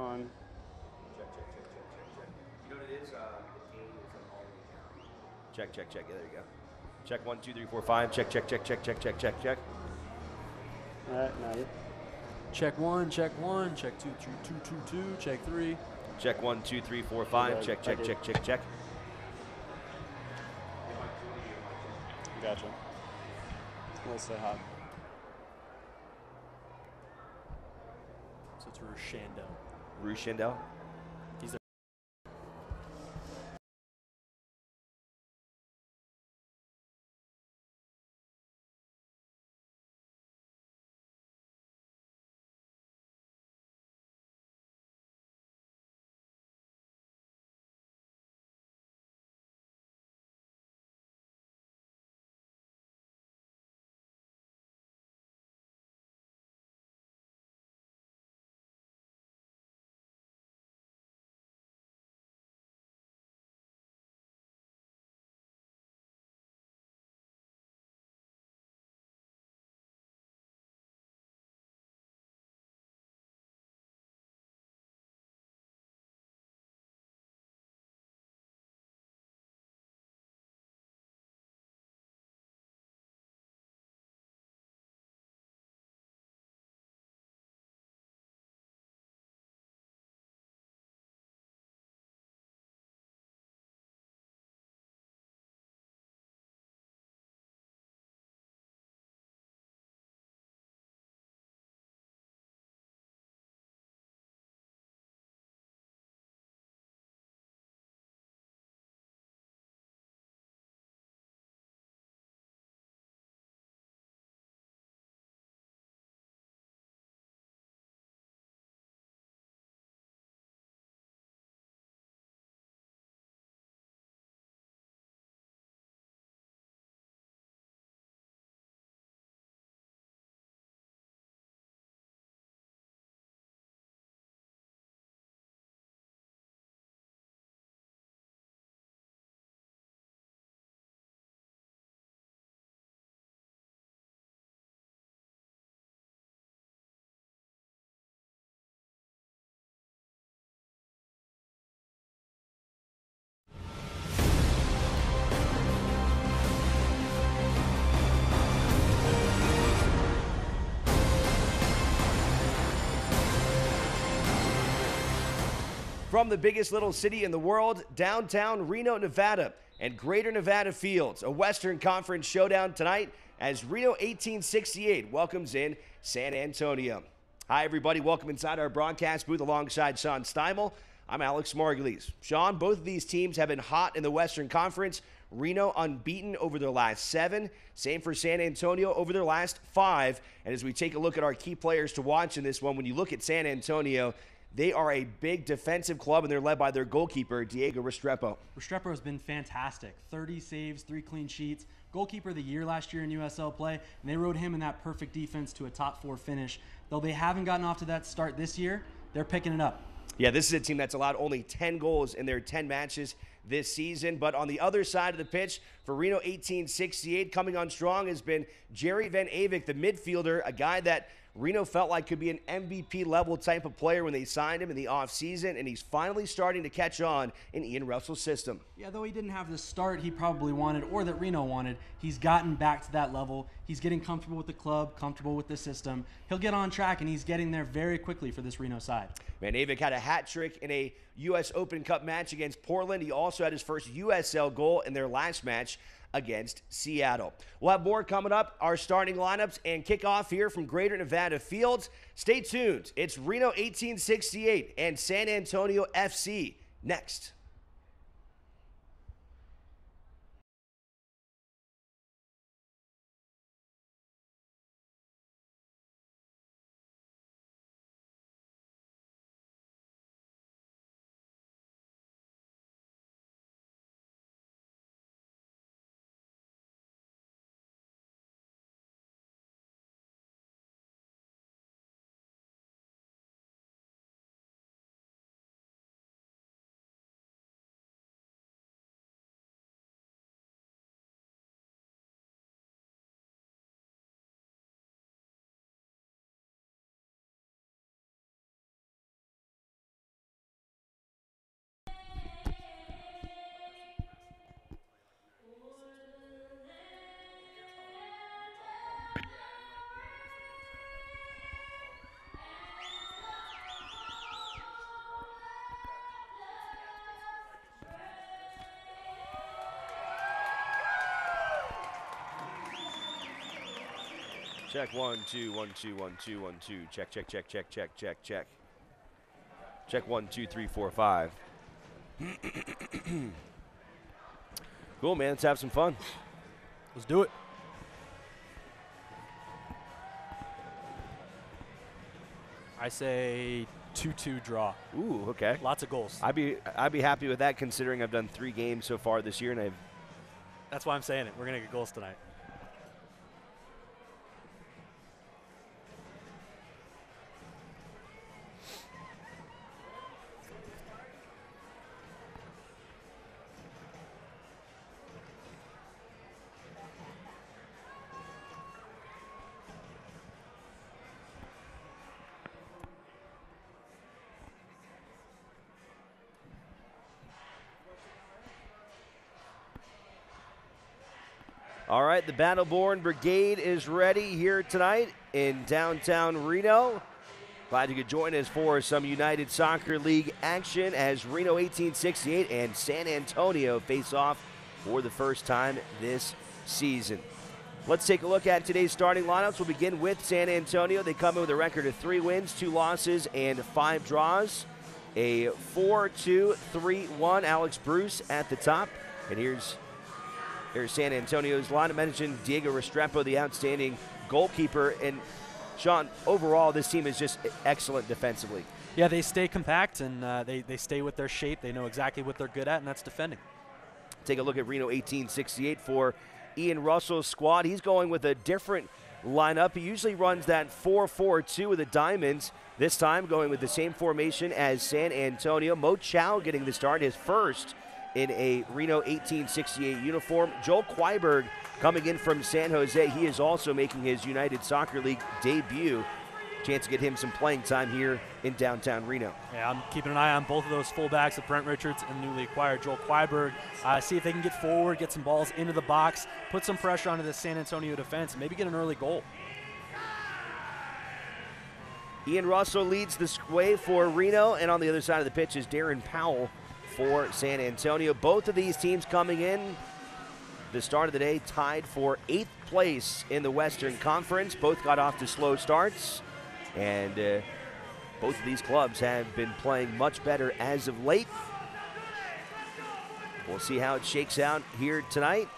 On. You know what it is? The gain is all the way down. Check, check, check. Yeah, there you go. Check 1, 2, 3, 4, 5. Check, check, check, check, check, check, check, check. All right, now you. Check one, check one, check two, two, two, two, two, check three. Check 1, 2, 3, 4, 5. Check, check, check, check, check. Gotcha. We'll say hot. So it's Rushandel. Rushandel. He's the From the biggest little city in the world, downtown Reno, Nevada, and Greater Nevada Fields, a Western Conference showdown tonight as Reno 1868 welcomes in San Antonio. Hi, everybody. Welcome inside our broadcast booth alongside Sean Steimel. I'm Alex Margulies. Sean, both of these teams have been hot in the Western Conference. Reno unbeaten over their last 7. Same for San Antonio over their last 5. And as we take a look at our key players to watch in this one, when you look at San Antonio, they are a big defensive club, and they're led by their goalkeeper, Diego Restrepo. Restrepo has been fantastic. 30 saves, 3 clean sheets. Goalkeeper of the year last year in USL play, and they rode him in that perfect defense to a top 4 finish. Though they haven't gotten off to that start this year, they're picking it up. Yeah, this is a team that's allowed only 10 goals in their 10 matches this season. But on the other side of the pitch, for Reno 1868, coming on strong has been Jerry Van Avik, the midfielder, a guy that Reno felt like could be an MVP-level type of player when they signed him in the offseason, and he's finally starting to catch on in Ian Russell's system. Yeah, though he didn't have the start he probably wanted or that Reno wanted, he's gotten back to that level. He's getting comfortable with the club, comfortable with the system. He'll get on track, and he's getting there very quickly for this Reno side. Van Avik had a hat trick in a U.S. Open Cup match against Portland. He also had his first USL goal in their last match against Seattle. We'll have more coming up, our starting lineups and kickoff here from Greater Nevada Fields. Stay tuned. It's Reno 1868 and San Antonio FC next. Check 1 2 1 2 1 2 1 2. Check check check check check check check. Check 1 2 3 4 5. Cool, man. Let's have some fun. Let's do it. I say 2-2 draw. Ooh, okay. Lots of goals. I'd be happy with that, considering I've done 3 games so far this year, and That's why I'm saying it. We're gonna get goals tonight. All right, the Battleborn Brigade is ready here tonight in downtown Reno. Glad you could join us for some United Soccer League action as Reno 1868 and San Antonio face off for the first time this season. Let's take a look at today's starting lineups. We'll begin with San Antonio. They come in with a record of 3 wins, 2 losses, and 5 draws. A 4-2-3-1. Alex Bruce at the top. And here's San Antonio's lineup. Mentioned Diego Restrepo, the outstanding goalkeeper. And Sean, overall, this team is just excellent defensively. Yeah, they stay compact and they stay with their shape. They know exactly what they're good at, and that's defending. Take a look at Reno 1868 for Ian Russell's squad. He's going with a different lineup. He usually runs that 4-4-2 with the Diamonds. This time going with the same formation as San Antonio. Mo Chow getting the start, his first in a Reno 1868 uniform. Joel Quaiberg coming in from San Jose. He is also making his United Soccer League debut. Chance to get him some playing time here in downtown Reno. Yeah, I'm keeping an eye on both of those fullbacks, of Brent Richards and newly acquired Joel Quaiberg. See if they can get forward, get some balls into the box, put some pressure onto the San Antonio defense, and maybe get an early goal. Ian Russell leads the way for Reno, and on the other side of the pitch is Darren Powell for San Antonio. Both of these teams coming in the start of the day tied for 8th place in the Western Conference. Both got off to slow starts, and both of these clubs have been playing much better as of late. We'll see how it shakes out here tonight.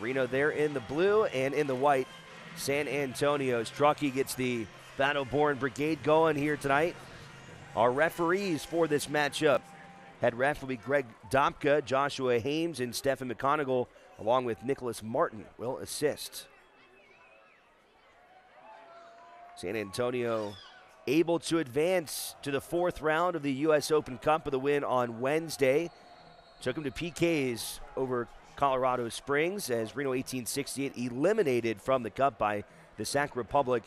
Reno there in the blue and in the white. San Antonio. Strucky gets the Battleborn Brigade going here tonight. Our referees for this matchup. Head ref will be Greg Domka, Joshua Hames, and Stephen McConigal, along with Nicholas Martin, will assist. San Antonio able to advance to the 4th round of the U.S. Open Cup with a win on Wednesday. Took them to PKs over Colorado Springs as Reno 1868 eliminated from the Cup by the Sac Republic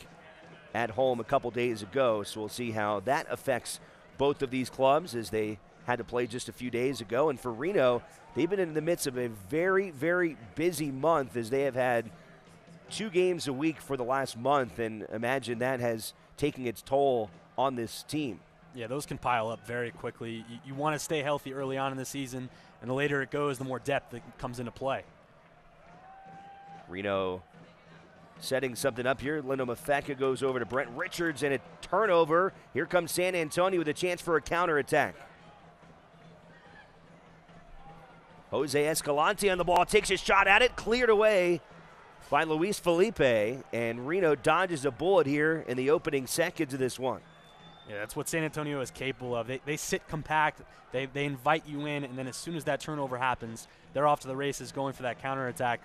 at home a couple days ago. So we'll see how that affects both of these clubs as they had to play just a few days ago. And for Reno, they've been in the midst of a very, very busy month as they have had 2 games a week for the last month, and imagine that has taken its toll on this team. Yeah, those can pile up very quickly. You want to stay healthy early on in the season, and the later it goes, the more depth that comes into play. Reno setting something up here. Lino Mafeka goes over to Brent Richards, and a turnover. Here comes San Antonio with a chance for a counterattack. Jose Escalante on the ball, takes his shot at it, cleared away by Luis Felipe, and Reno dodges a bullet here in the opening seconds of this one. Yeah, that's what San Antonio is capable of. They sit compact, they invite you in, and then as soon as that turnover happens, they're off to the races going for that counterattack.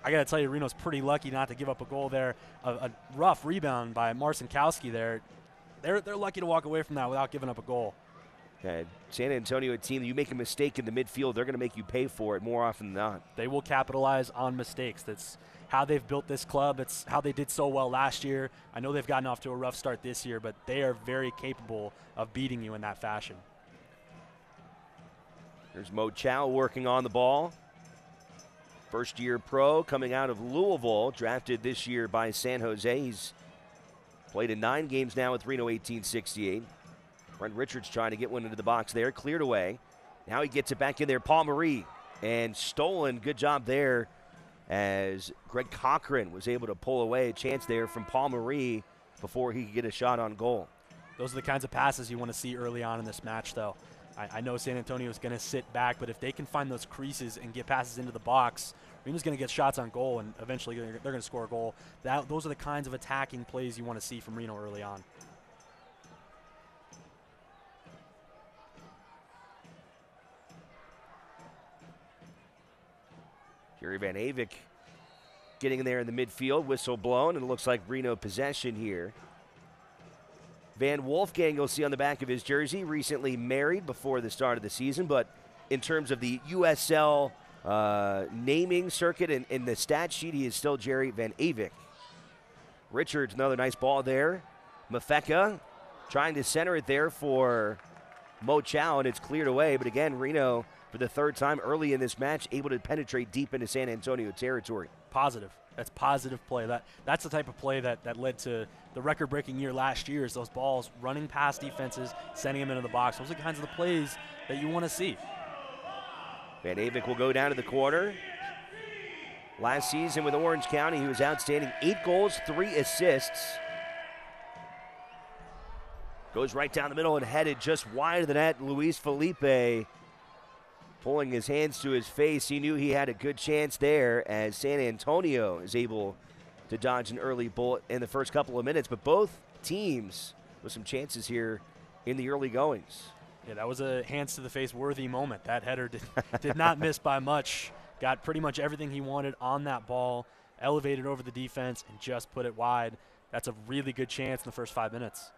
I got to tell you, Reno's pretty lucky not to give up a goal there. A rough rebound by Marcinkowski there. They're lucky to walk away from that without giving up a goal. San Antonio, a team, you make a mistake in the midfield, they're going to make you pay for it more often than not. They will capitalize on mistakes. That's how they've built this club. It's how they did so well last year. I know they've gotten off to a rough start this year, but they are very capable of beating you in that fashion. There's Mo Chow working on the ball. First-year pro coming out of Louisville, drafted this year by San Jose. He's played in 9 games now with Reno 1868. Brent Richards trying to get one into the box there, cleared away. Now he gets it back in there, Paul Marie, and stolen. Good job there as Greg Cochran was able to pull away a chance there from Paul Marie before he could get a shot on goal. Those are the kinds of passes you want to see early on in this match, though. I know San Antonio is going to sit back, but if they can find those creases and get passes into the box, Reno's going to get shots on goal, and eventually they're going to score a goal. Those are the kinds of attacking plays you want to see from Reno early on. Jerry Van Avik getting in there in the midfield, whistle blown, and it looks like Reno possession here. Van Wolfgang, you'll see on the back of his jersey, recently married before the start of the season, but in terms of the USL naming circuit and in the stat sheet, he is still Jerry Van Avik. Richards, another nice ball there. Mafeka trying to center it there for Mo Chow, and it's cleared away, but again, Reno, for the third time early in this match, able to penetrate deep into San Antonio territory. Positive. That's positive play. That's the type of play that led to the record-breaking year last year, is those balls running past defenses, sending them into the box. Those are the kinds of the plays that you want to see. Van Avik will go down to the corner. Last season with Orange County, he was outstanding. 8 goals, 3 assists. Goes right down the middle and headed just wide of the net. Luis Felipe pulling his hands to his face. He knew he had a good chance there as San Antonio is able to dodge an early bullet in the first couple of minutes. But both teams with some chances here in the early goings. Yeah, that was a hands-to-the-face worthy moment. That header did not miss by much. Got pretty much everything he wanted on that ball, elevated over the defense, and just put it wide. That's a really good chance in the first 5 minutes.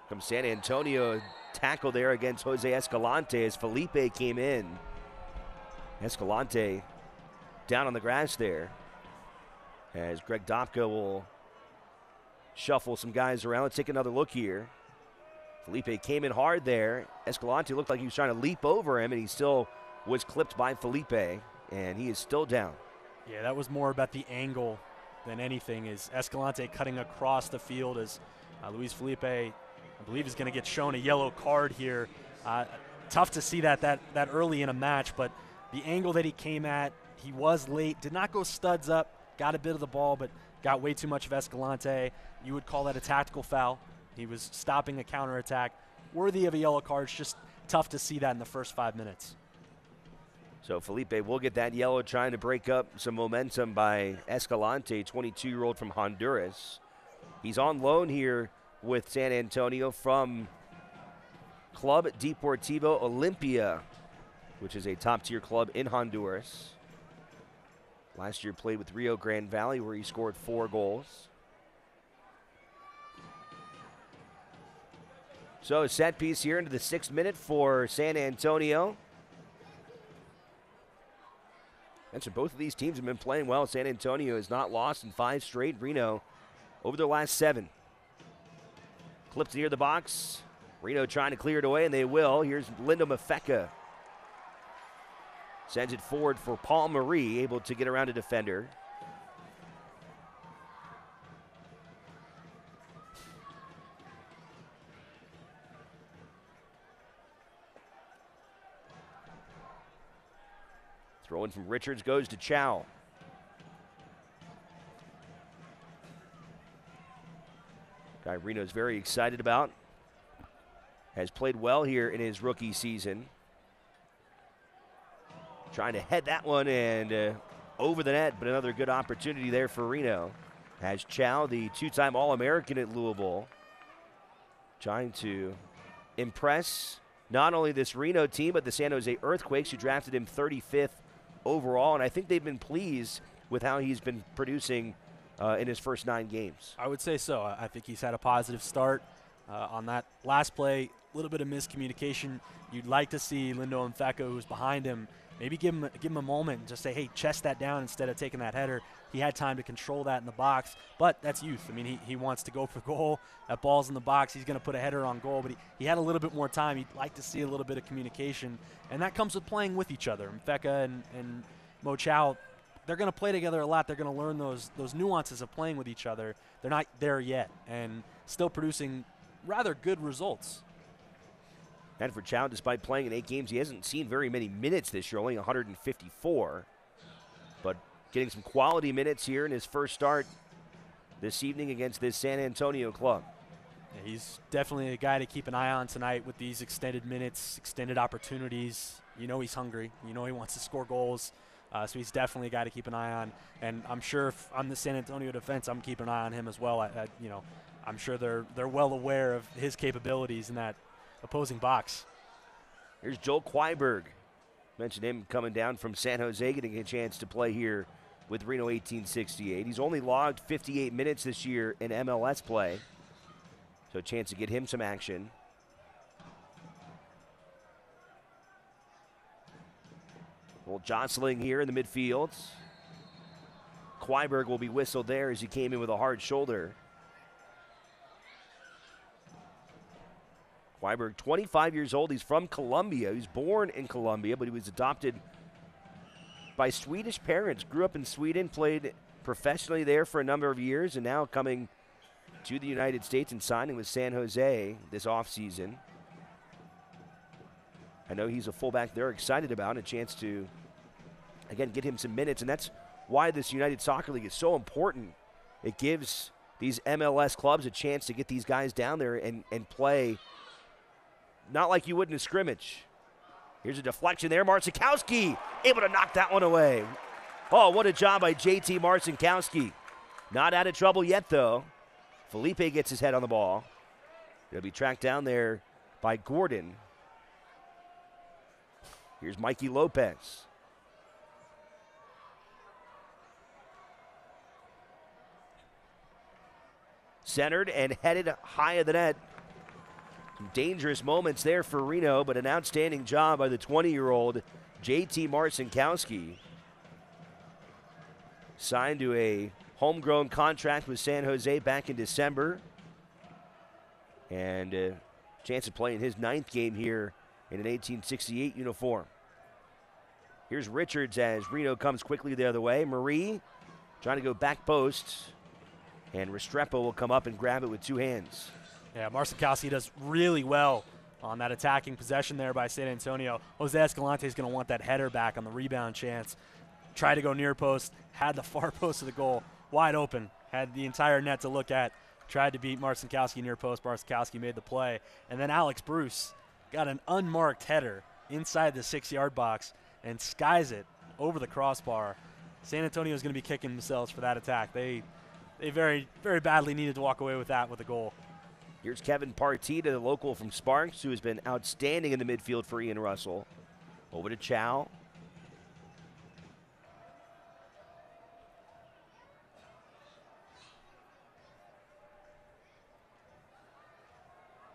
From San Antonio, tackle there against Jose Escalante as Felipe came in. Escalante down on the grass there as Greg Dopka will shuffle some guys around. Let's take another look here. Felipe came in hard there. Escalante looked like he was trying to leap over him, and he still was clipped by Felipe, and he is still down. Yeah, that was more about the angle than anything, is Escalante cutting across the field as Luis Felipe, I believe, is going to get shown a yellow card here. Tough to see that early in a match, but the angle that he came at, he was late, did not go studs up, got a bit of the ball, but got way too much of Escalante. You would call that a tactical foul. He was stopping a counterattack. Worthy of a yellow card. It's just tough to see that in the first 5 minutes. So Felipe will get that yellow, trying to break up some momentum by Escalante, 22-year-old from Honduras. He's on loan here with San Antonio from Club Deportivo Olimpia, which is a top-tier club in Honduras. Last year played with Rio Grande Valley, where he scored 4 goals. So a set piece here into the 6th minute for San Antonio. Mentioned both of these teams have been playing well. San Antonio has not lost in 5 straight. Reno over their last 7. Clipped near the box. Reno trying to clear it away, and they will. Here's Lindo Mafeka. Sends it forward for Paul Marie, able to get around a defender. Throw in from Richards goes to Chow. Guy Reno's very excited about. Has played well here in his rookie season. Trying to head that one and over the net, but another good opportunity there for Reno. Has Chow, the 2-time All-American at Louisville, trying to impress not only this Reno team, but the San Jose Earthquakes, who drafted him 35th overall, and I think they've been pleased with how he's been producing in his first 9 games. I would say so. I think he's had a positive start on that last play. A little bit of miscommunication. You'd like to see Lindo Mfeka, who's behind him, maybe give him a moment and just say, hey, chest that down instead of taking that header. He had time to control that in the box, but that's youth. I mean, he wants to go for goal. That ball's in the box. He's going to put a header on goal, but he had a little bit more time. He'd like to see a little bit of communication, and that comes with playing with each other. Mfeka and Mo Chow, they're going to play together a lot. They're going to learn those nuances of playing with each other. They're not there yet, and still producing rather good results. And for Chow, despite playing in 8 games, he hasn't seen very many minutes this year, only 154. getting some quality minutes here in his first start this evening against this San Antonio club. Yeah, he's definitely a guy to keep an eye on tonight with these extended minutes, extended opportunities. You know he's hungry. You know he wants to score goals. So he's definitely a guy to keep an eye on. And I'm sure if I'm the San Antonio defense, I'm keeping an eye on him as well. I'm sure they're well aware of his capabilities in that opposing box. Here's Joel Quaiberg. Mentioned him coming down from San Jose, getting a chance to play here with Reno 1868. He's only logged 58 minutes this year in MLS play, so a chance to get him some action. A little jostling here in the midfield. Quaiberg will be whistled there as he came in with a hard shoulder. Quaiberg, 25 years old. He's from Colombia. He was born in Colombia, but he was adopted by Swedish parents. Grew up in Sweden, played professionally there for a number of years, and now coming to the United States and signing with San Jose this offseason. I know he's a fullback they're excited about, a chance to, again, get him some minutes, and that's why this United Soccer League is so important. It gives these MLS clubs a chance to get these guys down there and play not like you would in a scrimmage. Here's a deflection there. Marcinkowski able to knock that one away. Oh, what a job by JT Marcinkowski. Not out of trouble yet, though. Felipe gets his head on the ball. He'll be tracked down there by Gordon. Here's Mikey Lopez. Centered and headed high of the net. Some dangerous moments there for Reno, but an outstanding job by the 20-year-old JT Marcinkowski. Signed to a homegrown contract with San Jose back in December. And a chance of playing his 9th game here in an 1868 uniform. Here's Richards as Reno comes quickly the other way. Marie trying to go back post. And Restrepo will come up and grab it with 2 hands. Yeah, Marcinkowski does really well on that attacking possession there by San Antonio. Jose Escalante is going to want that header back on the rebound chance. Tried to go near post, had the far post of the goal wide open, had the entire net to look at. Tried to beat Marcinkowski near post. Marcinkowski made the play. And then Alex Bruce got an unmarked header inside the 6-yard box and skies it over the crossbar. San Antonio is going to be kicking themselves for that attack. They very, very badly needed to walk away with that with a goal. Here's Kevin Partita, the local from Sparks, who has been outstanding in the midfield for Ian Russell. Over to Chow.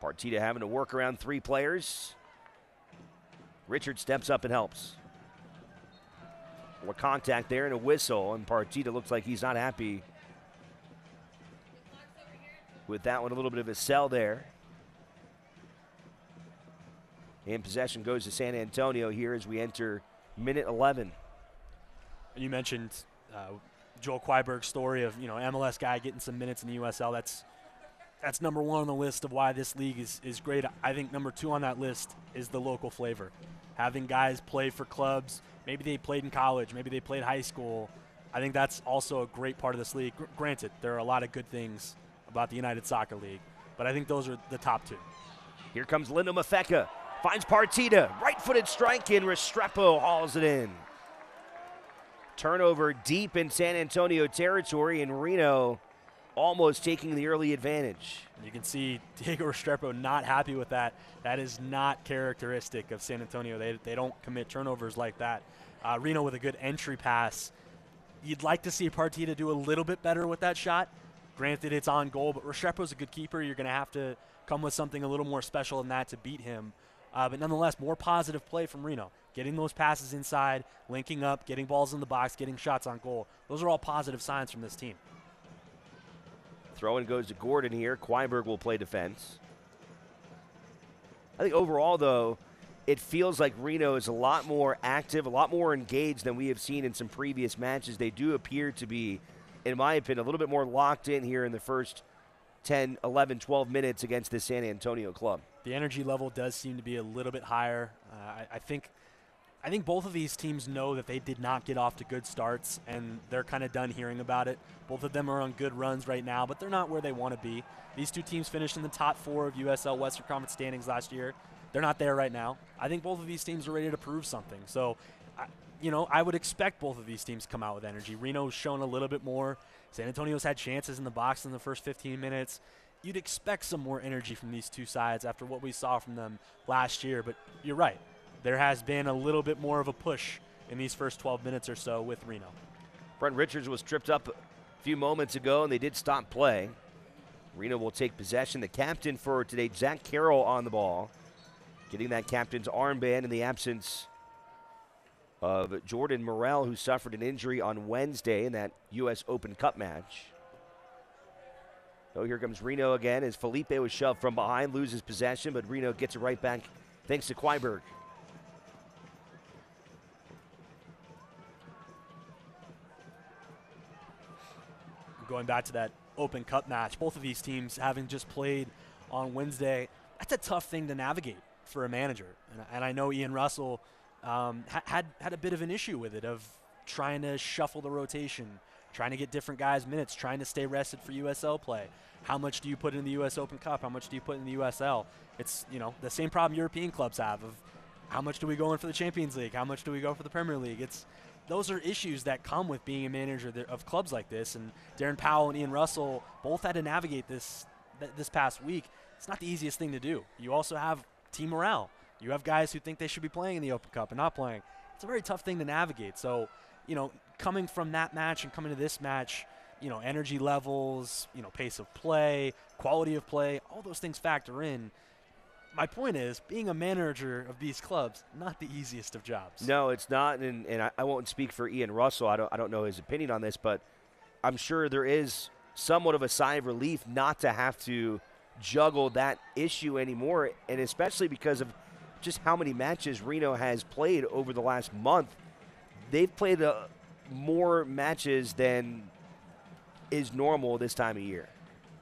Partita having to work around 3 players. Richard steps up and helps. More contact there and a whistle, and Partita looks like he's not happy with that one. A little bit of a sell there. And possession goes to San Antonio here as we enter minute 11. You mentioned Joel Quaiberg's story of, MLS guy getting some minutes in the USL. That's number 1 on the list of why this league is great. I think number 2 on that list is the local flavor. Having guys play for clubs, maybe they played in college, maybe they played high school. I think that's also a great part of this league. Granted, there are a lot of good things about the United Soccer League, but I think those are the top 2. Here comes Lindo Mafeka. Finds Partita. Right-footed strike in. Restrepo hauls it in. Turnover deep in San Antonio territory, and Reno almost taking the early advantage. You can see Diego Restrepo not happy with that. That is not characteristic of San Antonio. They don't commit turnovers like that. Reno with a good entry pass. You'd like to see Partita do a little bit better with that shot. Granted, it's on goal, but Restrepo's a good keeper. You're going to have to come with something a little more special than that to beat him. But nonetheless, more positive play from Reno. Getting those passes inside, linking up, getting balls in the box, getting shots on goal. Those are all positive signs from this team. Throw-in goes to Gordon here. Quaiberg will play defense. I think overall, though, it feels like Reno is a lot more active, a lot more engaged than we have seen in some previous matches. They do appear to be, in my opinion, a little bit more locked in here in the first 10, 11, 12 minutes against this San Antonio club. The energy level does seem to be a little bit higher. I think I think both of these teams know that they did not get off to good starts, and they're kind of done hearing about it. Both of them are on good runs right now, but they're not where they want to be. These two teams finished in the top 4 of USL Western Conference standings last year. They're not there right now. I think both of these teams are ready to prove something. So, I would expect both of these teams to come out with energy. Reno's shown a little bit more. San Antonio's had chances in the box in the first 15 minutes. You'd expect some more energy from these two sides after what we saw from them last year, but you're right. There has been a little bit more of a push in these first 12 minutes or so with Reno. Brent Richards was tripped up a few moments ago, and they did stop play. Reno will take possession. The captain for today, Zach Carroll, on the ball, getting that captain's armband in the absence of Jordan Morrell, who suffered an injury on Wednesday in that U.S. Open Cup match. So here comes Reno again as Felipe was shoved from behind, loses possession, but Reno gets it right back thanks to Quaiberg. Going back to that Open Cup match, both of these teams having just played on Wednesday, that's a tough thing to navigate for a manager. And I know Ian Russell had a bit of an issue with it, of trying to shuffle the rotation, trying to get different guys minutes, trying to stay rested for USL play. How much do you put in the U.S. Open Cup? How much do you put in the USL? It's, the same problem European clubs have of how much do we go in for the Champions League? How much do we go for the Premier League? Those are issues that come with being a manager of clubs like this, and Darren Powell and Ian Russell both had to navigate this past week. It's not the easiest thing to do. You also have team morale. You have guys who think they should be playing in the Open Cup and not playing. It's a very tough thing to navigate. So, coming from that match and coming to this match, energy levels, pace of play, quality of play, all those things factor in. My point is, being a manager of these clubs, not the easiest of jobs. No, it's not, and I won't speak for Ian Russell. I don't know his opinion on this, but I'm sure there is somewhat of a sigh of relief not to have to juggle that issue anymore, and especially because of just how many matches Reno has played over the last month. They've played more matches than is normal this time of year.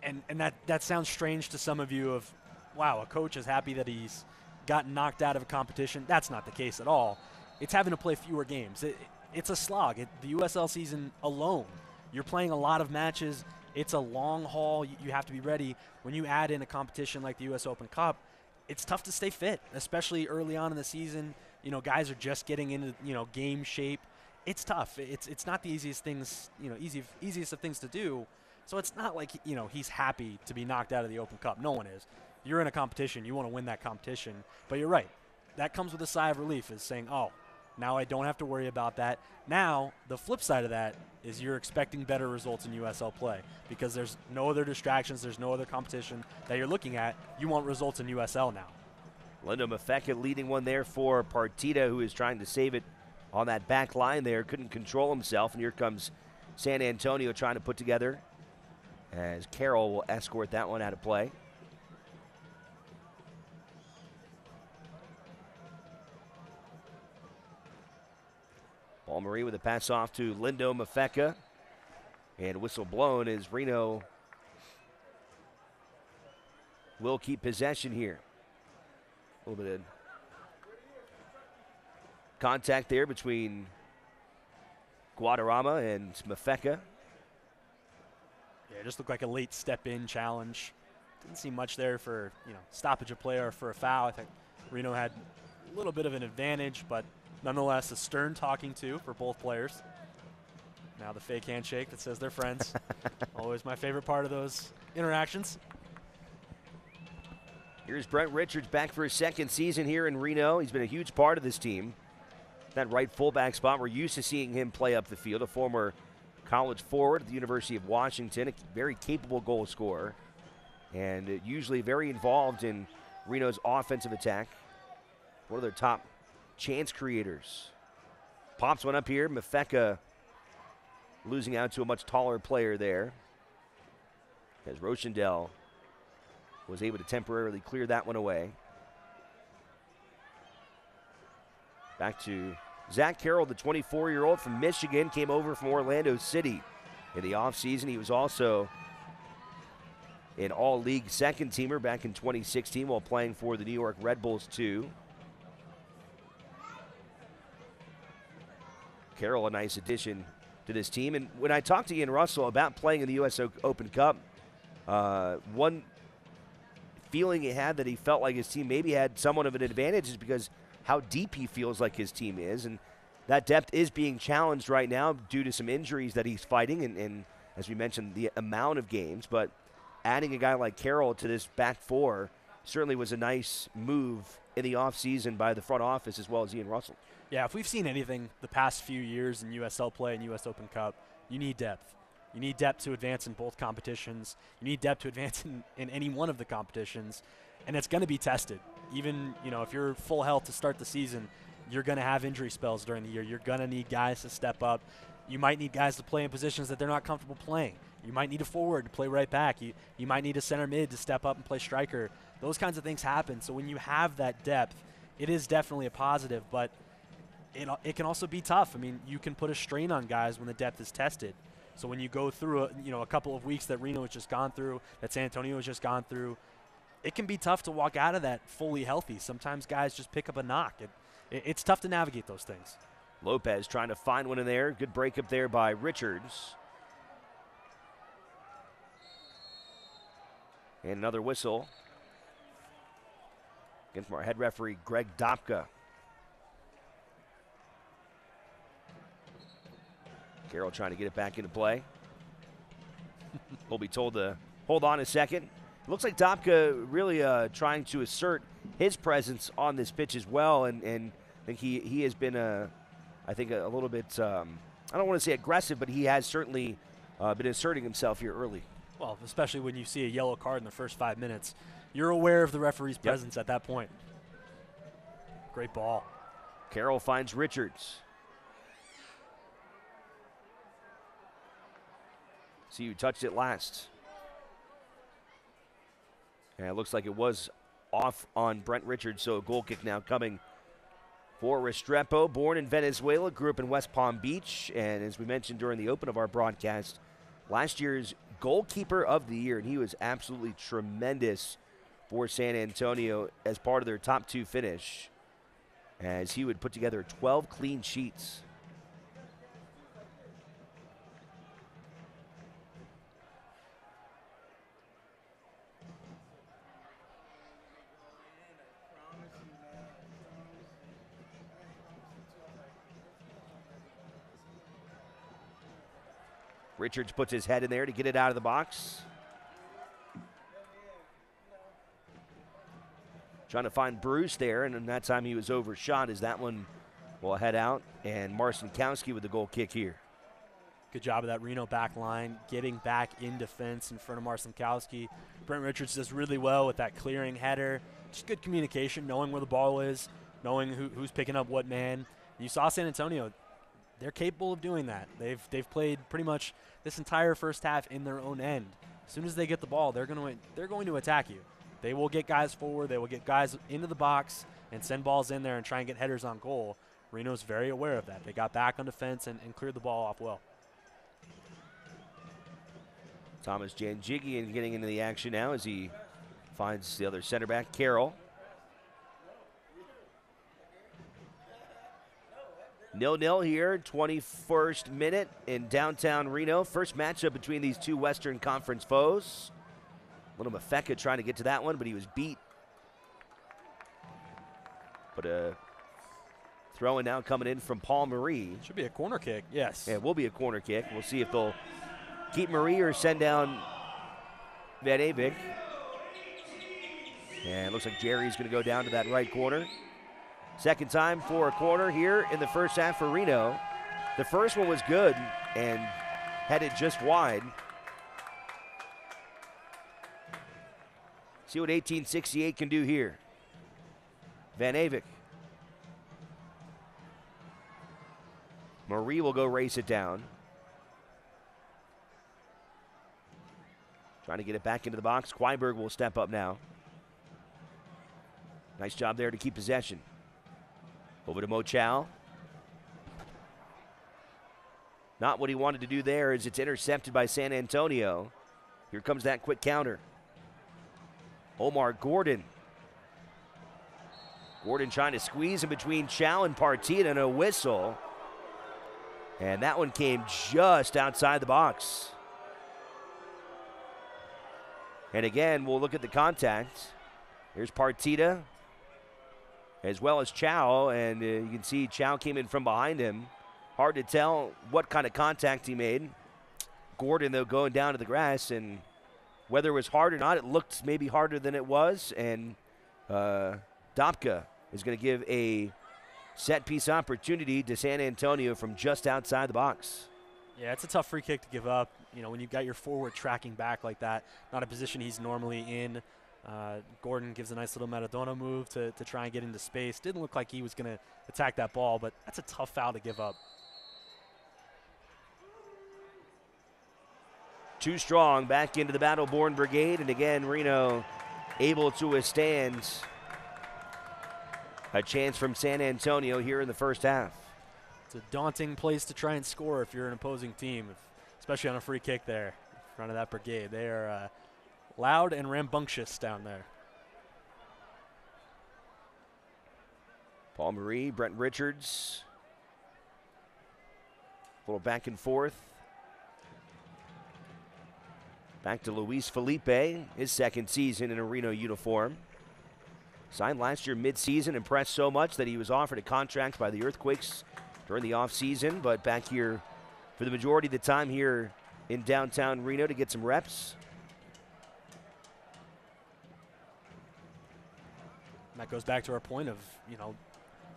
And that sounds strange to some of you of, wow, a coach is happy that he's gotten knocked out of a competition. That's not the case at all. It's having to play fewer games. It's a slog. The USL season alone, you're playing a lot of matches. It's a long haul. You have to be ready. When you add in a competition like the U.S. Open Cup, it's tough to stay fit, especially early on in the season. Guys are just getting into, game shape. It's tough. It's not the easiest things, easiest of things to do. So it's not like, he's happy to be knocked out of the Open Cup. No one is. You're in a competition. You want to win that competition. But you're right. That comes with a sigh of relief, is saying, oh, now I don't have to worry about that. Now, the flip side of that is you're expecting better results in USL play because there's no other distractions. There's no other competition that you're looking at. You want results in USL now. Lindo Mafeka leading one there for Partida, who is trying to save it on that back line there. Couldn't control himself, and here comes San Antonio trying to put together as Carroll will escort that one out of play. Paul Marie with a pass off to Lindo Mafeka. And whistle blown as Reno will keep possession here. A little bit of contact there between Guadarrama and Mafeka. Yeah, it just looked like a late step-in challenge. Didn't see much there for, stoppage of play or for a foul. I think Reno had a little bit of an advantage, but nonetheless, a stern talking to for both players. Now the fake handshake that says they're friends. Always my favorite part of those interactions. Here's Brent Richards back for his second season here in Reno. He's been a huge part of this team. That right fullback spot, we're used to seeing him play up the field. A former college forward at the University of Washington, a very capable goal scorer, and usually very involved in Reno's offensive attack. One of their top chance creators. Pops one up here. Mafeka losing out to a much taller player there, as Rochendale was able to temporarily clear that one away. Back to Zach Carroll, the 24-year-old from Michigan, came over from Orlando City in the offseason. He was also an all-league second-teamer back in 2016 while playing for the New York Red Bulls too. Carroll, a nice addition to this team. And when I talked to Ian Russell about playing in the U.S. Open Cup, one feeling he had that he felt like his team maybe had somewhat of an advantage is because how deep he feels like his team is. And that depth is being challenged right now due to some injuries that he's fighting and as we mentioned, the amount of games. But adding a guy like Carroll to this back four certainly was a nice move in the offseason by the front office as well as Ian Russell. Yeah, if we've seen anything the past few years in USL play and U.S. Open Cup, you need depth. You need depth to advance in both competitions. You need depth to advance in any one of the competitions, and it's going to be tested. Even, if you're full health to start the season, you're going to have injury spells during the year. You're going to need guys to step up. You might need guys to play in positions that they're not comfortable playing. You might need a forward to play right back. You might need a center mid to step up and play striker. Those kinds of things happen. So when you have that depth, it is definitely a positive, but it can also be tough. I mean, you can put a strain on guys when the depth is tested. So when you go through a couple of weeks that Reno has just gone through, that San Antonio has just gone through, it can be tough to walk out of that fully healthy. Sometimes guys just pick up a knock. It's tough to navigate those things. Lopez trying to find one in there. Good breakup there by Richards. And another whistle. Again from our head referee, Greg Dopka. Carroll trying to get it back into play. We'll be told to hold on a second. It looks like Dopka really trying to assert his presence on this pitch as well, and I think he has been a little bit, I don't want to say aggressive, but he has certainly been asserting himself here early. Well, especially when you see a yellow card in the first 5 minutes. You're aware of the referee's presence at that point. Great ball. Carroll finds Richards. See who touched it last. And it looks like it was off on Brent Richards, so a goal kick now coming for Restrepo. Born in Venezuela, grew up in West Palm Beach, and as we mentioned during the open of our broadcast, last year's goalkeeper of the year, and he was absolutely tremendous for San Antonio as part of their top two finish, as he would put together 12 clean sheets. Richards puts his head in there to get it out of the box. Trying to find Bruce there, and that time he was overshot as that one will head out. And Marcinkowski with the goal kick here. Good job of that Reno back line, getting back in defense in front of Marcinkowski. Brent Richards does really well with that clearing header. Just good communication, knowing where the ball is, knowing who's picking up what man. You saw San Antonio. They're capable of doing that. They've played pretty much this entire first half in their own end. As soon as they get the ball, they're going to attack you. They will get guys forward. They will get guys into the box and send balls in there and try and get headers on goal. Reno's very aware of that. They got back on defense and cleared the ball off well. Thomas Janjigian getting into the action now as he finds the other center back, Carroll. 0-0 here, 21st minute in downtown Reno. First matchup between these two Western Conference foes. Little Mafeka trying to get to that one, but he was beat. But a throw-in now coming in from Paul Marie. Should be a corner kick, yes. Yeah, it will be a corner kick. We'll see if they'll keep Marie or send down Van Avik. And it looks like Jerry's going to go down to that right corner. Second time for a corner here in the first half for Reno. The first one was good and headed just wide. See what 1868 can do here. Van Avik. Marie will go race it down. Trying to get it back into the box. Quaiberg will step up now. Nice job there to keep possession. Over to Mo Chow. Not what he wanted to do there as it's intercepted by San Antonio. Here comes that quick counter. Omar Gordon. Gordon trying to squeeze in between Chow and Partita and a whistle. And that one came just outside the box. And again, we'll look at the contact. Here's Partita as well as Chow, and you can see Chow came in from behind him. Hard to tell what kind of contact he made. Gordon, though, going down to the grass, and whether it was hard or not, it looked maybe harder than it was, and Dopka is going to give a set-piece opportunity to San Antonio from just outside the box. Yeah, it's a tough free kick to give up. You know, when you've got your forward tracking back like that, not a position he's normally in. Gordon gives a nice little Maradona move to try and get into space. Didn't look like he was going to attack that ball, but that's a tough foul to give up. Too strong back into the Battle-Born Brigade, and again, Reno able to withstand a chance from San Antonio here in the first half. It's a daunting place to try and score if you're an opposing team, especially on a free kick there in front of that brigade. They are loud and rambunctious down there. Paul Marie, Brent Richards. A little back and forth. Back to Luis Felipe, his second season in a Reno uniform. Signed last year mid-season, impressed so much that he was offered a contract by the Earthquakes during the offseason, but back here for the majority of the time here in downtown Reno to get some reps. And that goes back to our point of, you know,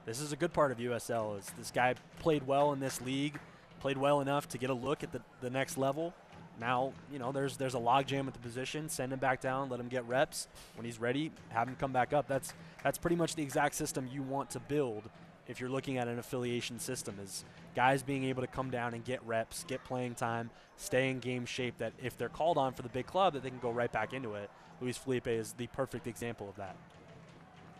this is a good part of USL is this guy played well in this league, played well enough to get a look at the next level. Now, you know, there's a logjam at the position. Send him back down, let him get reps. When he's ready, have him come back up. That's pretty much the exact system you want to build if you're looking at an affiliation system, is guys being able to come down and get reps, get playing time, stay in game shape, that if they're called on for the big club, that they can go right back into it. Luis Felipe is the perfect example of that.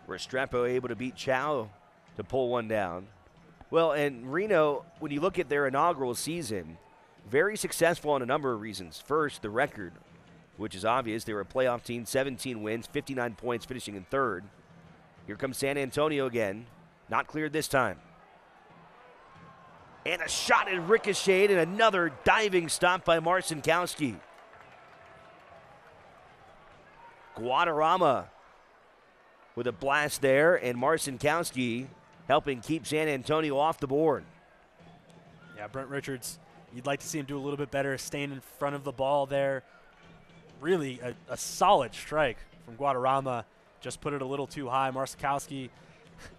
Restrepo able to beat Chow to pull one down. Well, and Reno, when you look at their inaugural season, very successful on a number of reasons. First, the record, which is obvious. They were a playoff team, 17 wins, 59 points, finishing in third. Here comes San Antonio again. Not cleared this time. And a shot at ricocheted, and another diving stop by Marcinkowski. Guadarrama with a blast there, and Marcinkowski helping keep San Antonio off the board. Yeah, Brent Richards, you'd like to see him do a little bit better, staying in front of the ball there. Really a solid strike from Guadarrama. Just put it a little too high. Marcinkowski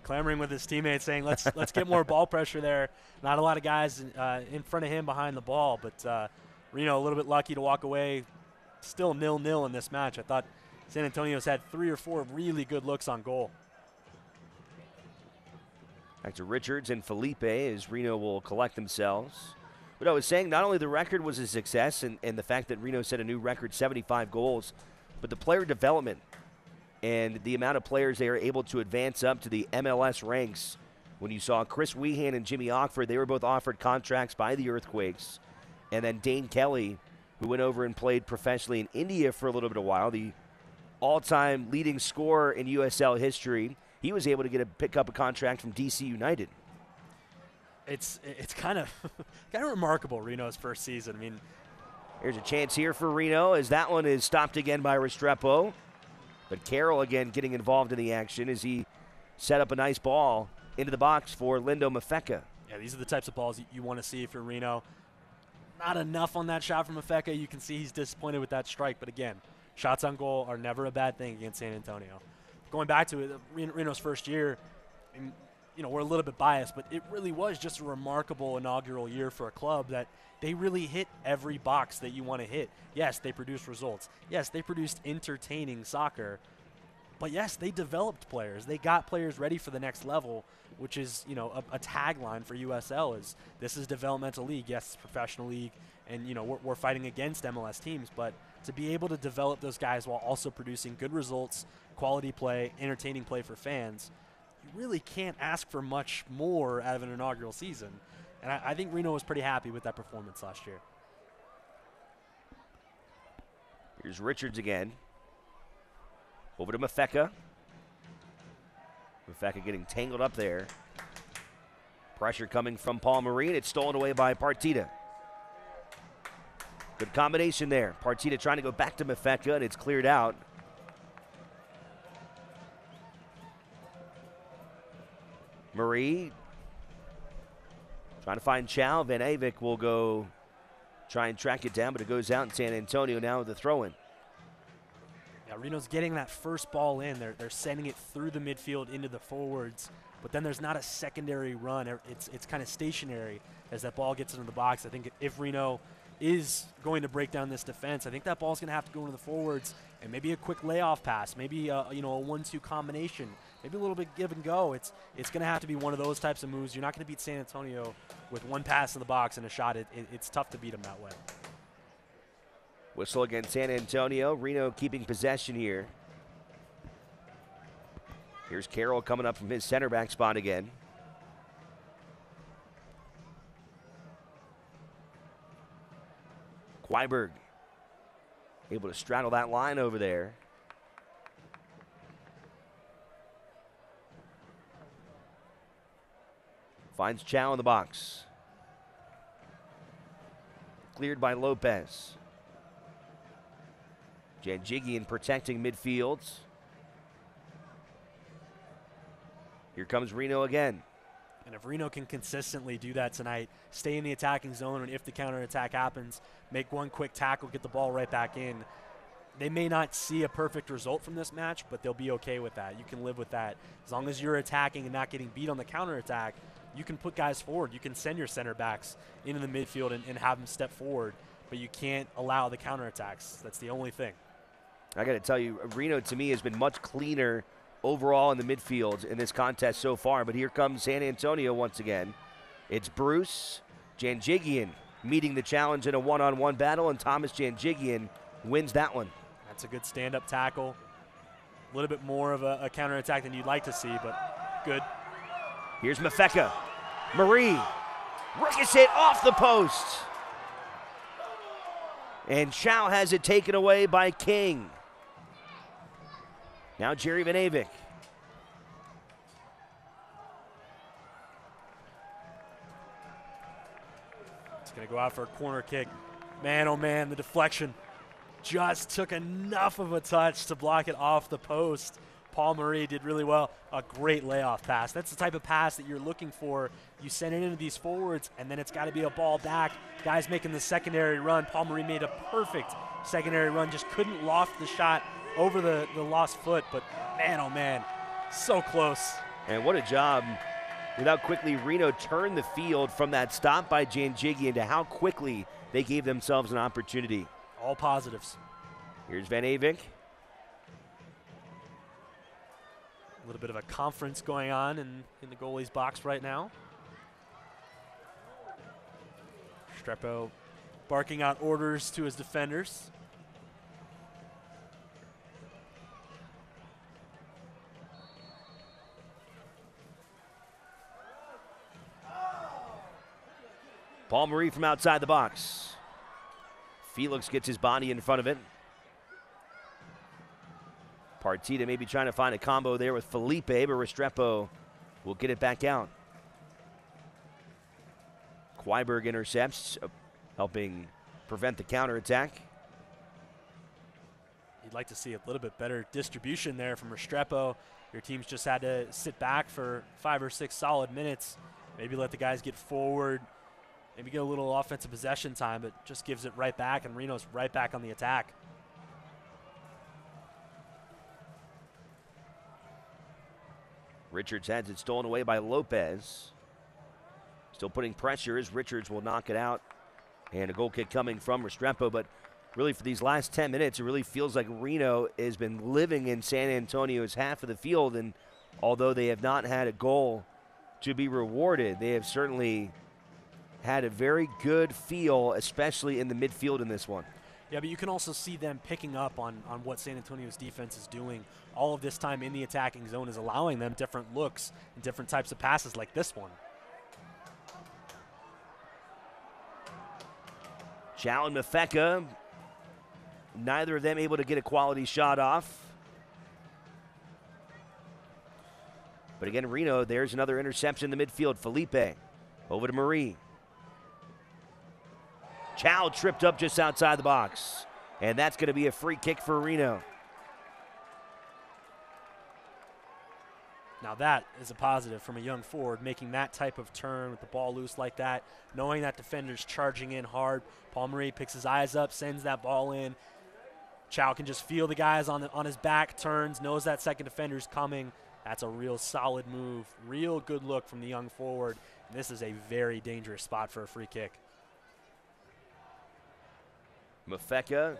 clamoring with his teammates, saying, let's get more ball pressure there. Not a lot of guys in front of him behind the ball, but Reno a little bit lucky to walk away. Still 0-0 in this match. I thought San Antonio's had 3 or 4 really good looks on goal. Back to Richards and Felipe as Reno will collect themselves. But I was saying, not only the record was a success and the fact that Reno set a new record, 75 goals, but the player development and the amount of players they are able to advance up to the MLS ranks. When you saw Chris Weehan and Jimmy Ockford, they were both offered contracts by the Earthquakes. And then Dane Kelly, who went over and played professionally in India for a little bit of a while, the all-time leading scorer in USL history, he was able to pick up a contract from DC United. It's kind of remarkable, Reno's first season. I mean, here's a chance here for Reno as that one is stopped again by Restrepo. But Carroll again getting involved in the action as he set up a nice ball into the box for Lindo Mafeka. Yeah, these are the types of balls you want to see if you're Reno. Not enough on that shot from Mafeka. You can see he's disappointed with that strike. But again, shots on goal are never a bad thing against San Antonio. Going back to it, Reno's first year, you know, we're a little bit biased, but it really was just a remarkable inaugural year for a club that they really hit every box that you want to hit. Yes, they produced results. Yes, they produced entertaining soccer. But yes, they developed players. They got players ready for the next level, which is, you know, a tagline for USL is this is developmental league. Yes, it's professional league, and, you know, we're fighting against MLS teams, but to be able to develop those guys while also producing good results, quality play, entertaining play for fans, you really can't ask for much more out of an inaugural season. And I think Reno was pretty happy with that performance last year. Here's Richards again. Over to Mafeka. Mafeka getting tangled up there. Pressure coming from Paul Marie. It's stolen away by Partita. Good combination there. Partita trying to go back to Mafeka, and it's cleared out. Marie trying to find Chow. Van Avik will go try and track it down, but it goes out in San Antonio now with the throw-in. Yeah, Reno's getting that first ball in. They're sending it through the midfield into the forwards, but then there's not a secondary run. It's kind of stationary as that ball gets into the box. I think if Reno is going to break down this defense, I think that ball's going to have to go into the forwards, and maybe a quick layoff pass, maybe a 1-2 combination, maybe a little bit give and go. It's going to have to be one of those types of moves. You're not going to beat San Antonio with one pass in the box and a shot. It's tough to beat them that way. Whistle against San Antonio. Reno keeping possession here. Here's Carroll coming up from his center back spot again. Quaiberg able to straddle that line over there. Finds Chow in the box. Cleared by Lopez. Janjigian protecting midfield. Here comes Reno again. And if Reno can consistently do that tonight, stay in the attacking zone, and if the counterattack happens, make one quick tackle, get the ball right back in, they may not see a perfect result from this match, but they'll be okay with that. You can live with that. As long as you're attacking and not getting beat on the counterattack, you can put guys forward. You can send your center backs into the midfield and have them step forward, but you can't allow the counterattacks. That's the only thing. I got to tell you, Reno to me has been much cleaner overall in the midfield in this contest so far, but here comes San Antonio once again. It's Bruce Janjigian meeting the challenge in a one-on-one battle, and Thomas Janjigian wins that one. That's a good stand-up tackle. A little bit more of a counterattack than you'd like to see, but good. Here's Mafeka. Marie. Ricochet off the post. And Chow has it taken away by King. Now Jerry Van Avik. He's going to go out for a corner kick. Man, oh man, the deflection just took enough of a touch to block it off the post. Paul Marie did really well. A great layoff pass. That's the type of pass that you're looking for. You send it into these forwards, and then it's got to be a ball back. Guys making the secondary run. Paul Marie made a perfect secondary run, just couldn't loft the shot over the lost foot, but man, oh man, so close. And what a job. Without quickly, Reno turned the field from that stop by Janjigian to how quickly they gave themselves an opportunity. All positives. Here's Van Avik. A little bit of a conference going on in the goalie's box right now. Strepo barking out orders to his defenders. Paul Marie from outside the box. Felix gets his body in front of it. Partita maybe trying to find a combo there with Felipe, but Restrepo will get it back out. Quaiberg intercepts, helping prevent the counterattack. You'd like to see a little bit better distribution there from Restrepo. Your team's just had to sit back for 5 or 6 solid minutes. Maybe let the guys get forward. Maybe get a little offensive possession time, but just gives it right back, and Reno's right back on the attack. Richards has it stolen away by Lopez. Still putting pressure as Richards will knock it out. And a goal kick coming from Restrepo, but really for these last 10 minutes, it really feels like Reno has been living in San Antonio's half of the field, and although they have not had a goal to be rewarded, they have certainly had a very good feel, especially in the midfield in this one. Yeah, but you can also see them picking up on what San Antonio's defense is doing. All of this time in the attacking zone is allowing them different looks and different types of passes like this one. Chow and Mafeka, neither of them able to get a quality shot off. But again, Reno, there's another interception in the midfield. Felipe Over to Marie. Chow tripped up just outside the box. And that's going to be a free kick for Reno. Now that is a positive from a young forward, making that type of turn with the ball loose like that, knowing that defender's charging in hard. Paul Marie picks his eyes up, sends that ball in. Chow can just feel the guys on his back, turns, knows that second defender's coming. That's a real solid move, real good look from the young forward. And this is a very dangerous spot for a free kick. Mafeka.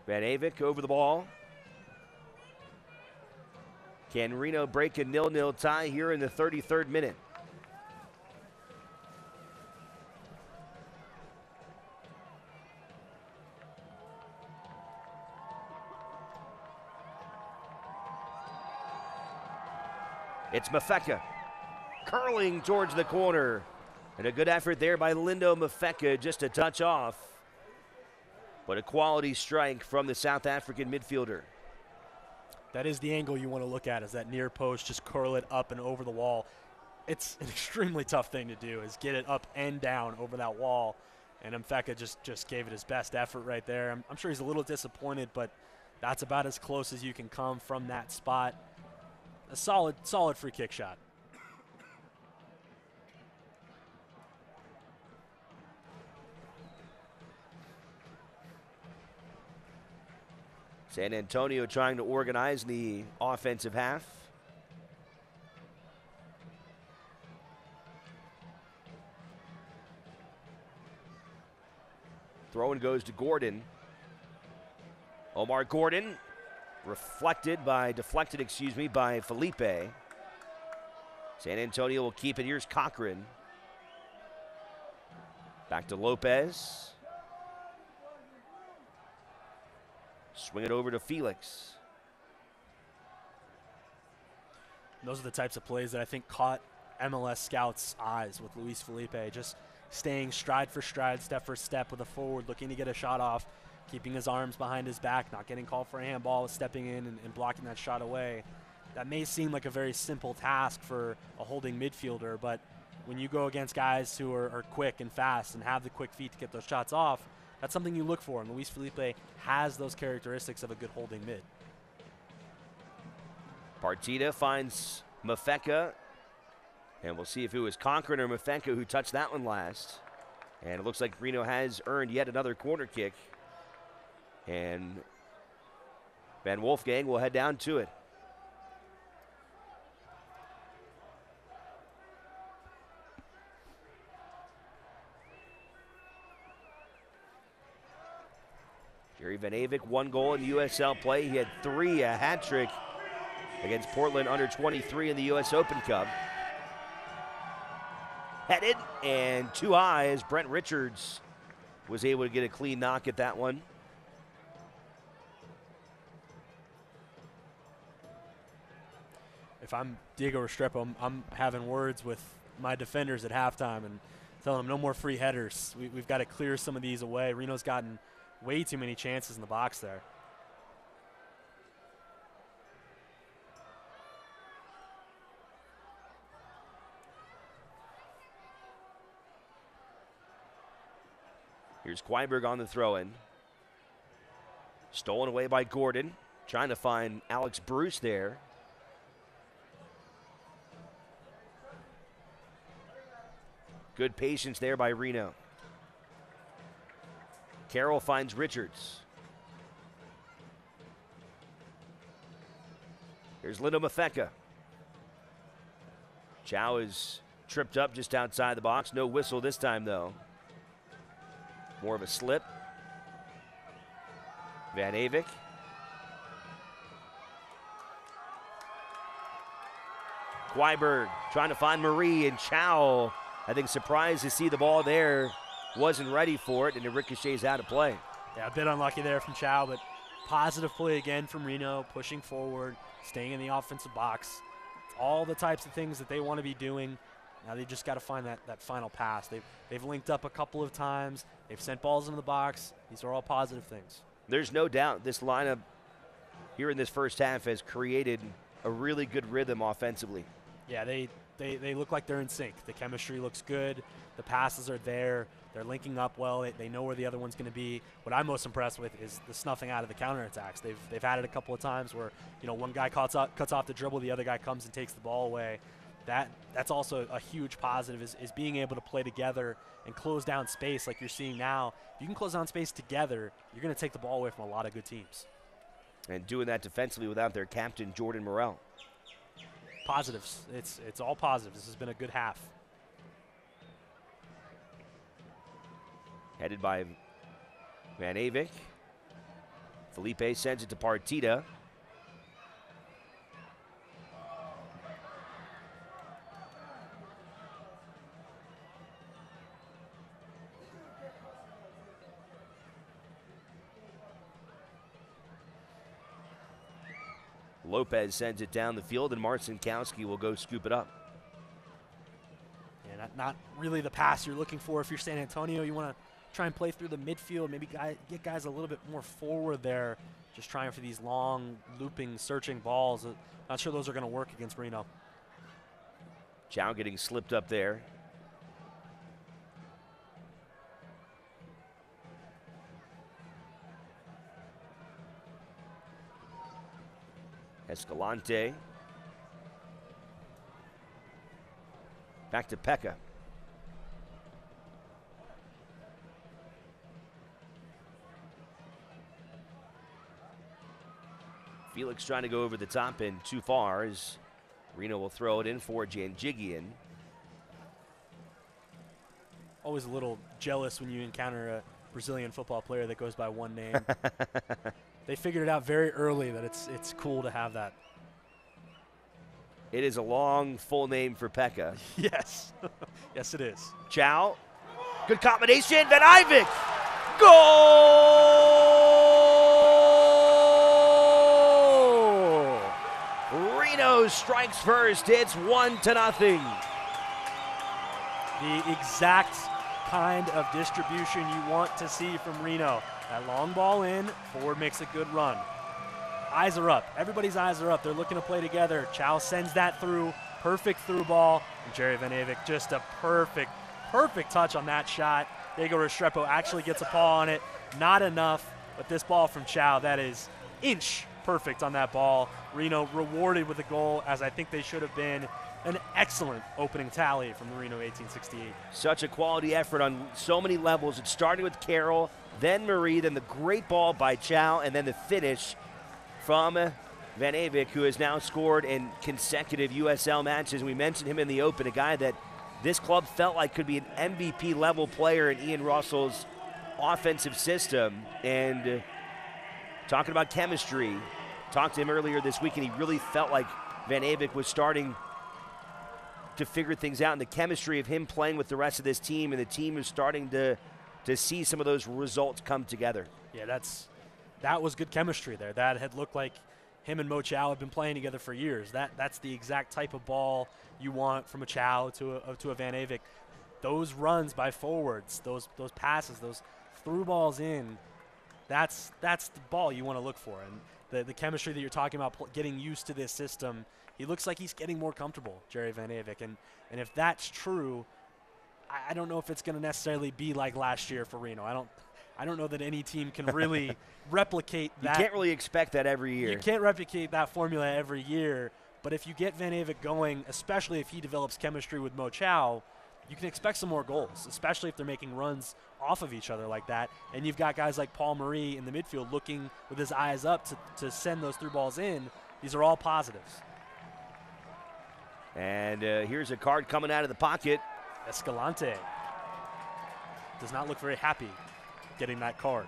Van Avik over the ball. Can Reno break a 0-0 tie here in the 33rd minute? It's Mafeka curling towards the corner. And a good effort there by Lindo Mafeka, just a touch off. But a quality strike from the South African midfielder. That is the angle you want to look at, is that near post, just curl it up and over the wall. It's an extremely tough thing to do, is get it up and down over that wall. And Mfeka just gave it his best effort right there. I'm sure he's a little disappointed, but that's about as close as you can come from that spot. A solid free kick shot. San Antonio trying to organize the offensive half. Throw and goes to Gordon. Omar Gordon, deflected by Felipe. San Antonio will keep it. Here's Cochran. Back to Lopez. Swing it over to Felix. Those are the types of plays that I think caught MLS scouts' eyes with Luis Felipe, just staying stride for stride, step for step with a forward, looking to get a shot off, keeping his arms behind his back, not getting called for a handball, stepping in and blocking that shot away. That may seem like a very simple task for a holding midfielder, but when you go against guys who are quick and fast and have the quick feet to get those shots off, that's something you look for, and Luis Felipe has those characteristics of a good holding mid. Partida finds Mafeka, and we'll see if it was Cochran or Mafeka who touched that one last. And it looks like Reno has earned yet another corner kick, and Van Wolfgang will head down to it. Jerry Van Avik, 1 goal in USL play. He had 3, a hat trick against Portland under 23 in the US Open Cup. Headed and too high as Brent Richards was able to get a clean knock at that one. If I'm Diego Restrepo, I'm having words with my defenders at halftime and telling them no more free headers. We've got to clear some of these away. Reno's gotten way too many chances in the box there. Here's Queiberg on the throw-in. Stolen away by Gordon. Trying to find Alex Bruce there. Good patience there by Reno. Carroll finds Richards. Here's Lindo Mafeka. Chow is tripped up just outside the box. No whistle this time, though. More of a slip. Van Avik. Queiberg trying to find Marie, and Chow, I think, surprised to see the ball there. Wasn't ready for it, and it ricochets out of play. Yeah, a bit unlucky there from Chow, but positive play again from Reno, pushing forward, staying in the offensive box. It's all the types of things that they want to be doing. Now they just got to find that final pass. They've linked up a couple of times. They've sent balls into the box. These are all positive things. There's no doubt this lineup here in this first half has created a really good rhythm offensively. Yeah, they look like they're in sync. The chemistry looks good. The passes are there. They're linking up well. They know where the other one's going to be. What I'm most impressed with is the snuffing out of the counterattacks. They've had it a couple of times where, you know, one guy cuts off the dribble, the other guy comes and takes the ball away. That's also a huge positive is being able to play together and close down space like you're seeing now. If you can close down space together, you're going to take the ball away from a lot of good teams. And doing that defensively without their captain, Jordan Morrell. Positives. It's all positive. This has been a good half. Headed by Van Avik. Felipe sends it to Partita. Lopez sends it down the field, and Marcinkowski will go scoop it up. Yeah, not really the pass you're looking for if you're San Antonio. You want to try and play through the midfield, maybe get guys a little bit more forward there, just trying for these long, looping, searching balls. Not sure those are going to work against Reno. Chow getting slipped up there. Escalante. Back to Pekka. Felix trying to go over the top and too far as Reno will throw it in for Janjigian. Always a little jealous when you encounter a Brazilian football player that goes by one name. They figured it out very early that it's cool to have that. It is a long, full name for Pekka. Yes. Yes, it is. Chow. Good combination. Van Ivik. Goal! Reno strikes first. It's 1-0. The exact kind of distribution you want to see from Reno. That long ball in, forward makes a good run. Eyes are up. Everybody's eyes are up. They're looking to play together. Chow sends that through. Perfect through ball. And Jerry Van Avik, just a perfect touch on that shot. Diego Restrepo actually gets a paw on it. Not enough, but this ball from Chow, that is inch perfect on that ball. Reno rewarded with a goal, as I think they should have been. An excellent opening tally from the Reno 1868. Such a quality effort on so many levels. It started with Carroll, then Marie, then the great ball by Chow, and then the finish from Van Avik, who has now scored in consecutive USL matches. We mentioned him in the open, a guy that this club felt like could be an MVP level player in Ian Russell's offensive system. And talking about chemistry, talked to him earlier this week, and he really felt like Van Avik was starting to figure things out, and the chemistry of him playing with the rest of this team, and the team is starting to see some of those results come together. Yeah, that was good chemistry there. That had looked like him and Mo Chow have been playing together for years. That's the exact type of ball you want from a Chow to a Van Avik. Those runs by forwards, those passes, those through balls in, that's the ball you want to look for. And the chemistry that you're talking about, getting used to this system, he looks like he's getting more comfortable, Jerry Van Avik. And if that's true, I don't know if it's going to necessarily be like last year for Reno. I don't know that any team can really replicate that. You can't really expect that every year. You can't replicate that formula every year. But if you get Van Avik going, especially if he develops chemistry with Mo Chow, you can expect some more goals, especially if they're making runs off of each other like that. And you've got guys like Paul Marie in the midfield looking with his eyes up to send those through balls in. These are all positives. And here's a card coming out of the pocket. Escalante does not look very happy getting that card.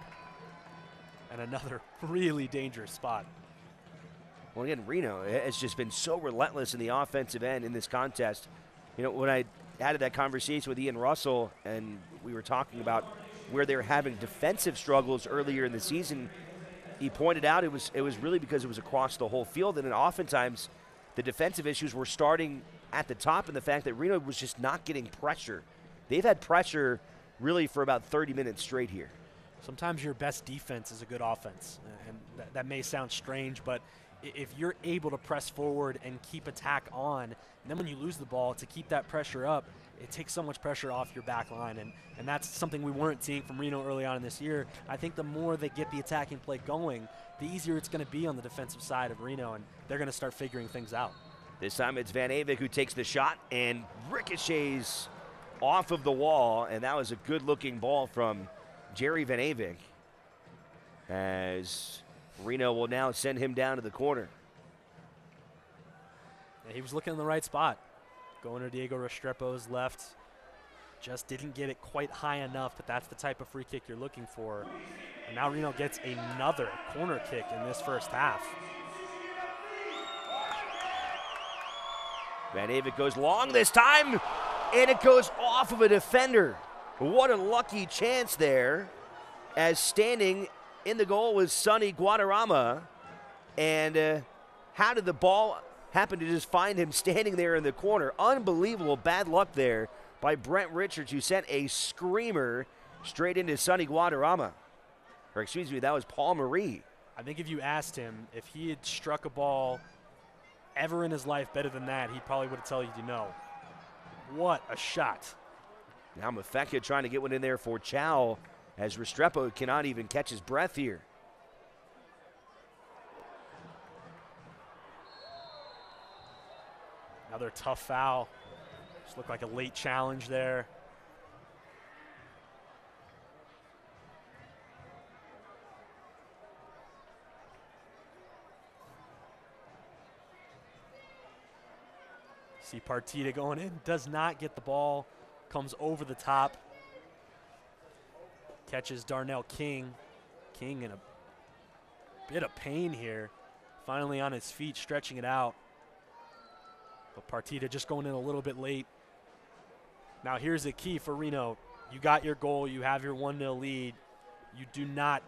And another really dangerous spot. Well, again, Reno has just been so relentless in the offensive end in this contest. You know, when I had that conversation with Ian Russell and we were talking about where they were having defensive struggles earlier in the season, he pointed out it was really because it was across the whole field, and then oftentimes the defensive issues were starting at the top, and the fact that Reno was just not getting pressure. They've had pressure really for about 30 minutes straight here. Sometimes your best defense is a good offense, and that may sound strange, but if you're able to press forward and keep attack on, and then when you lose the ball, to keep that pressure up, it takes so much pressure off your back line, and that's something we weren't seeing from Reno early on in this year. I think the more they get the attacking play going, the easier it's going to be on the defensive side of Reno, and they're going to start figuring things out. This time it's Van Avik who takes the shot and ricochets off of the wall, and that was a good-looking ball from Jerry Van Avik, as Reno will now send him down to the corner. Yeah, he was looking in the right spot. Going to Diego Restrepo's left. Just didn't get it quite high enough, but that's the type of free kick you're looking for. And now Reno gets another corner kick in this first half. Van Avik goes long this time, and it goes off of a defender. What a lucky chance there, as standing in the goal was Sonny Guadarrama. And how did the ball happen to just find him standing there in the corner? Unbelievable bad luck there by Brent Richards, who sent a screamer straight into Sonny Guadarrama. Or excuse me, that was Paul Marie. I think if you asked him if he had struck a ball ever in his life better than that, he probably would tell you no. What a shot. Now Mafeka trying to get one in there for Chow, as Restrepo cannot even catch his breath here. Another tough foul. Just looked like a late challenge there. See Partita going in, does not get the ball, comes over the top. Catches Darnell King. King in a bit of pain here. Finally on his feet, stretching it out. But Partita just going in a little bit late. Now here's the key for Reno. You got your goal, you have your 1-0 lead. You do not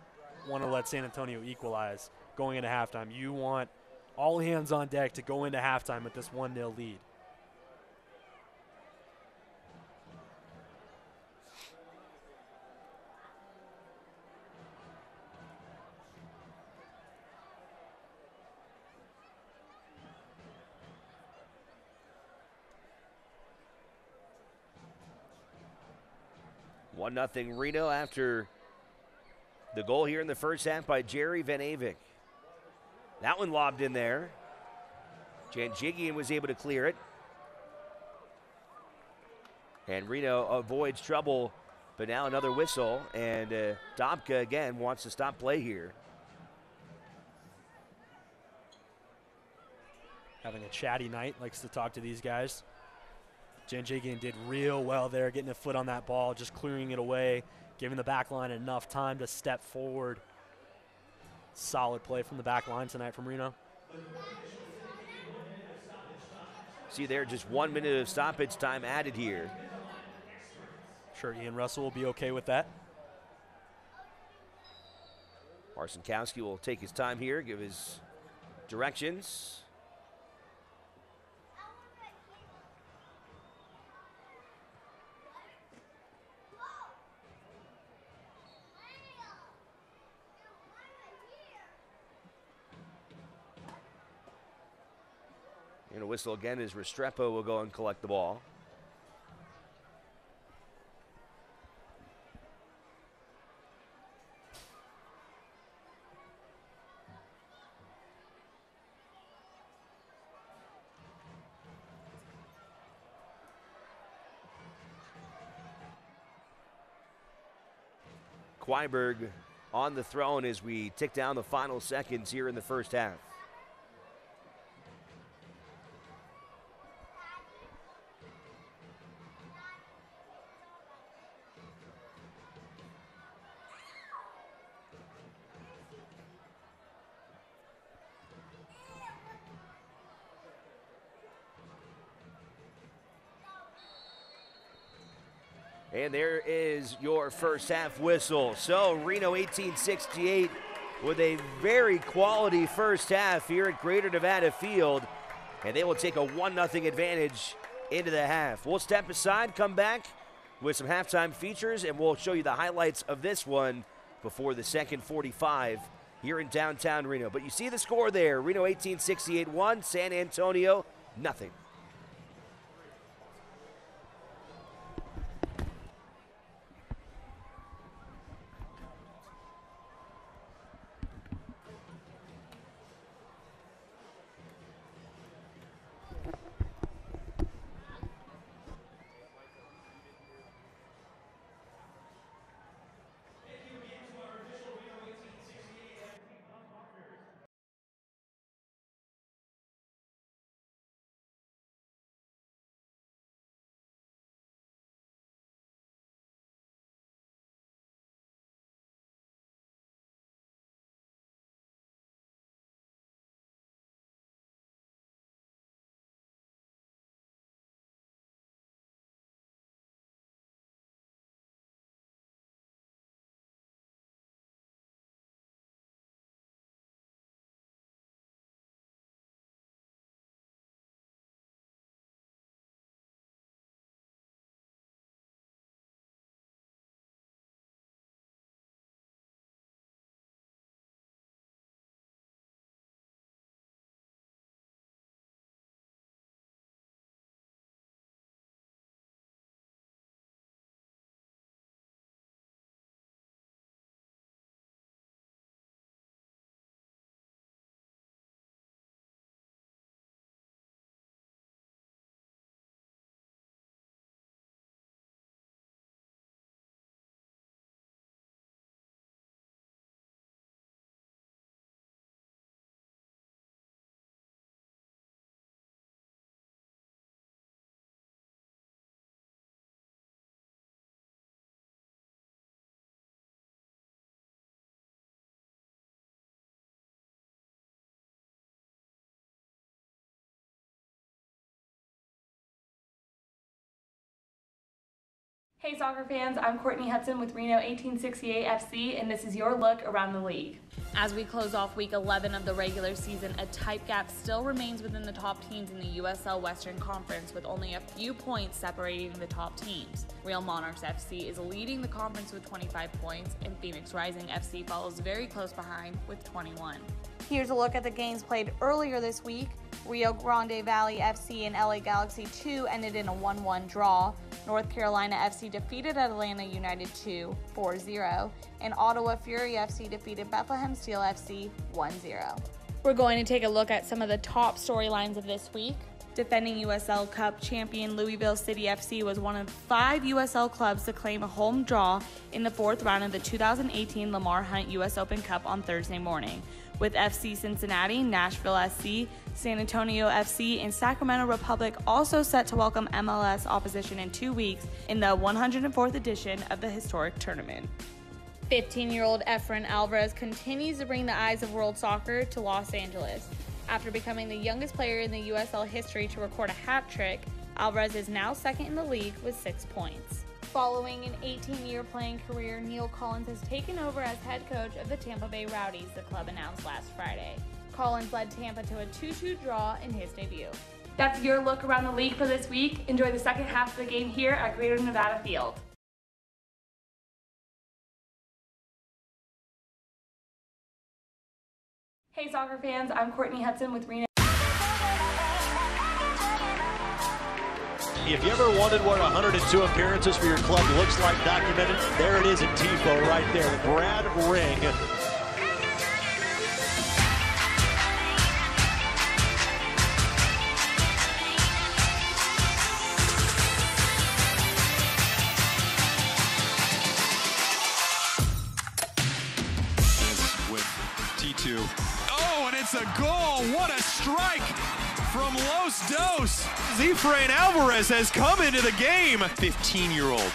want to let San Antonio equalize going into halftime. You want all hands on deck to go into halftime with this 1-0 lead. One nothing Reno after the goal here in the first half by Jerry Van Avik. That one lobbed in there. Janjigian was able to clear it. And Reno avoids trouble, but now another whistle, and Dobka again wants to stop play here. Having a chatty night, likes to talk to these guys. Janjigian did real well there, getting a foot on that ball, just clearing it away, giving the back line enough time to step forward. Solid play from the back line tonight from Reno. See there, just 1 minute of stoppage time added here. Sure, Ian Russell will be okay with that. Marcinkowski will take his time here, give his directions. And a whistle again as Restrepo will go and collect the ball. Quaiberg on the throne as we tick down the final seconds here in the first half. And there is your first half whistle. So Reno 1868 with a very quality first half here at Greater Nevada Field. And they will take a 1-0 advantage into the half. We'll step aside, come back with some halftime features, and we'll show you the highlights of this one before the second 45 here in downtown Reno. But you see the score there. Reno 1868 won, San Antonio nothing. Hey soccer fans, I'm Courtney Hudson with Reno 1868 FC, and this is your look around the league. As we close off week 11 of the regular season, a tight gap still remains within the top teams in the USL Western Conference, with only a few points separating the top teams. Real Monarchs FC is leading the conference with 25 points, and Phoenix Rising FC follows very close behind with 21. Here's a look at the games played earlier this week. Rio Grande Valley FC and LA Galaxy 2 ended in a 1-1 draw. North Carolina FC defeated Atlanta United 4-0. And Ottawa Fury FC defeated Bethlehem Steel FC 1-0. We're going to take a look at some of the top storylines of this week. Defending USL Cup champion Louisville City FC was one of 5 USL clubs to claim a home draw in the 4th round of the 2018 Lamar Hunt US Open Cup on Thursday morning, with FC Cincinnati, Nashville SC, San Antonio FC, and Sacramento Republic also set to welcome MLS opposition in 2 weeks in the 104th edition of the historic tournament. 15-year-old Efrain Alvarez continues to bring the eyes of world soccer to Los Angeles. After becoming the youngest player in the USL history to record a hat trick, Alvarez is now second in the league with 6 points. Following an 18-year playing career, Neil Collins has taken over as head coach of the Tampa Bay Rowdies, the club announced last Friday. Collins led Tampa to a 2-2 draw in his debut. That's your look around the league for this week. Enjoy the second half of the game here at Greater Nevada Field. Hey soccer fans, I'm Courtney Hudson with Reno. If you ever wondered what 102 appearances for your club looks like documented, there it is in TIFO right there. Brad Ring. With T2. Oh, and it's a goal. What a strike from Los Dos. Efrain Alvarez has come into the game. 15-year-old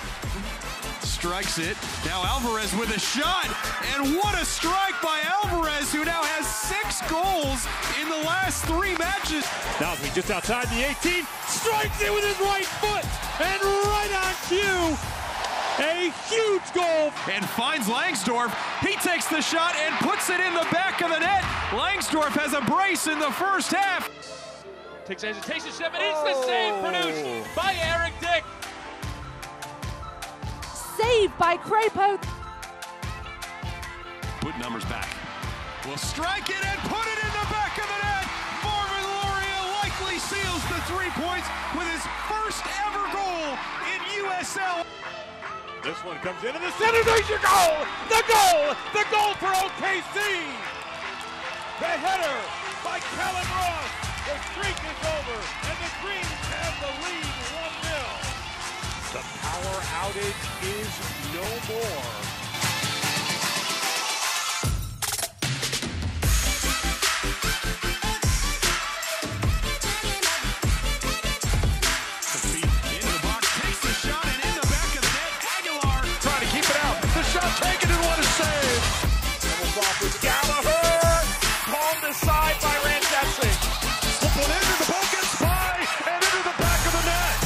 strikes it. Now Alvarez with a shot. And what a strike by Alvarez, who now has 6 goals in the last 3 matches. Now just outside the 18, strikes it with his right foot, and right on cue. A huge goal. And finds Langsdorff. He takes the shot and puts it in the back of the net. Langsdorff has a brace in the first half. Takes hesitation step, and it's the save produced by Eric Dick. Saved by Crapo. Put numbers back. will strike it and put it in the back of the net. Marvin Loria likely seals the 3 points with his first ever goal in USL. This one comes into the center. There's your goal! The goal! The goal for OKC! The header by Callum Ross. The streak is over, and the Greens have the lead 1-0. The power outage is no more. Taken and what a save! Doubles off with Gallagher. Palmed aside by Randesic. Slip one into the ball, gets by, and into the back of the net.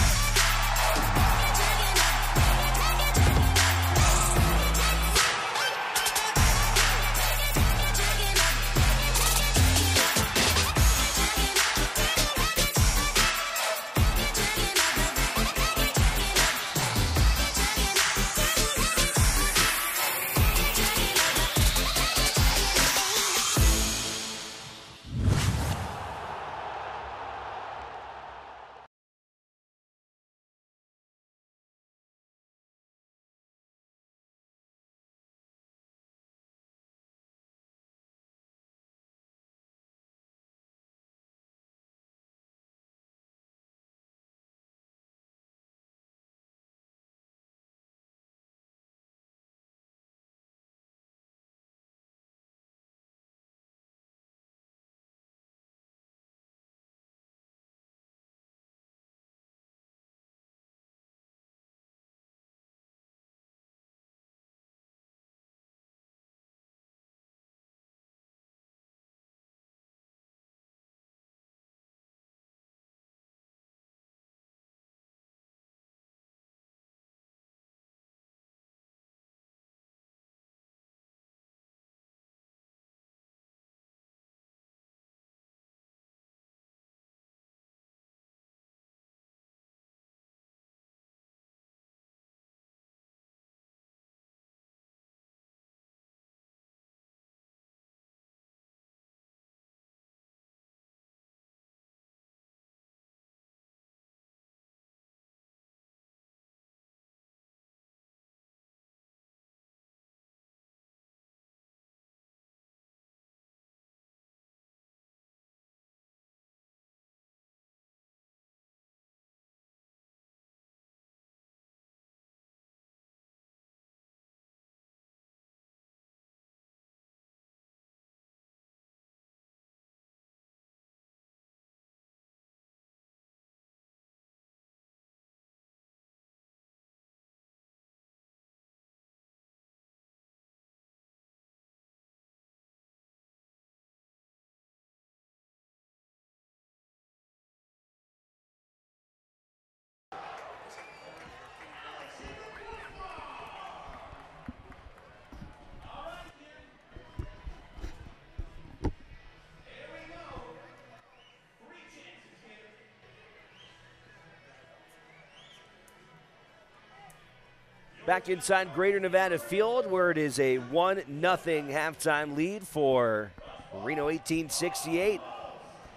Back inside Greater Nevada Field, where it is a 1-0 halftime lead for Reno 1868.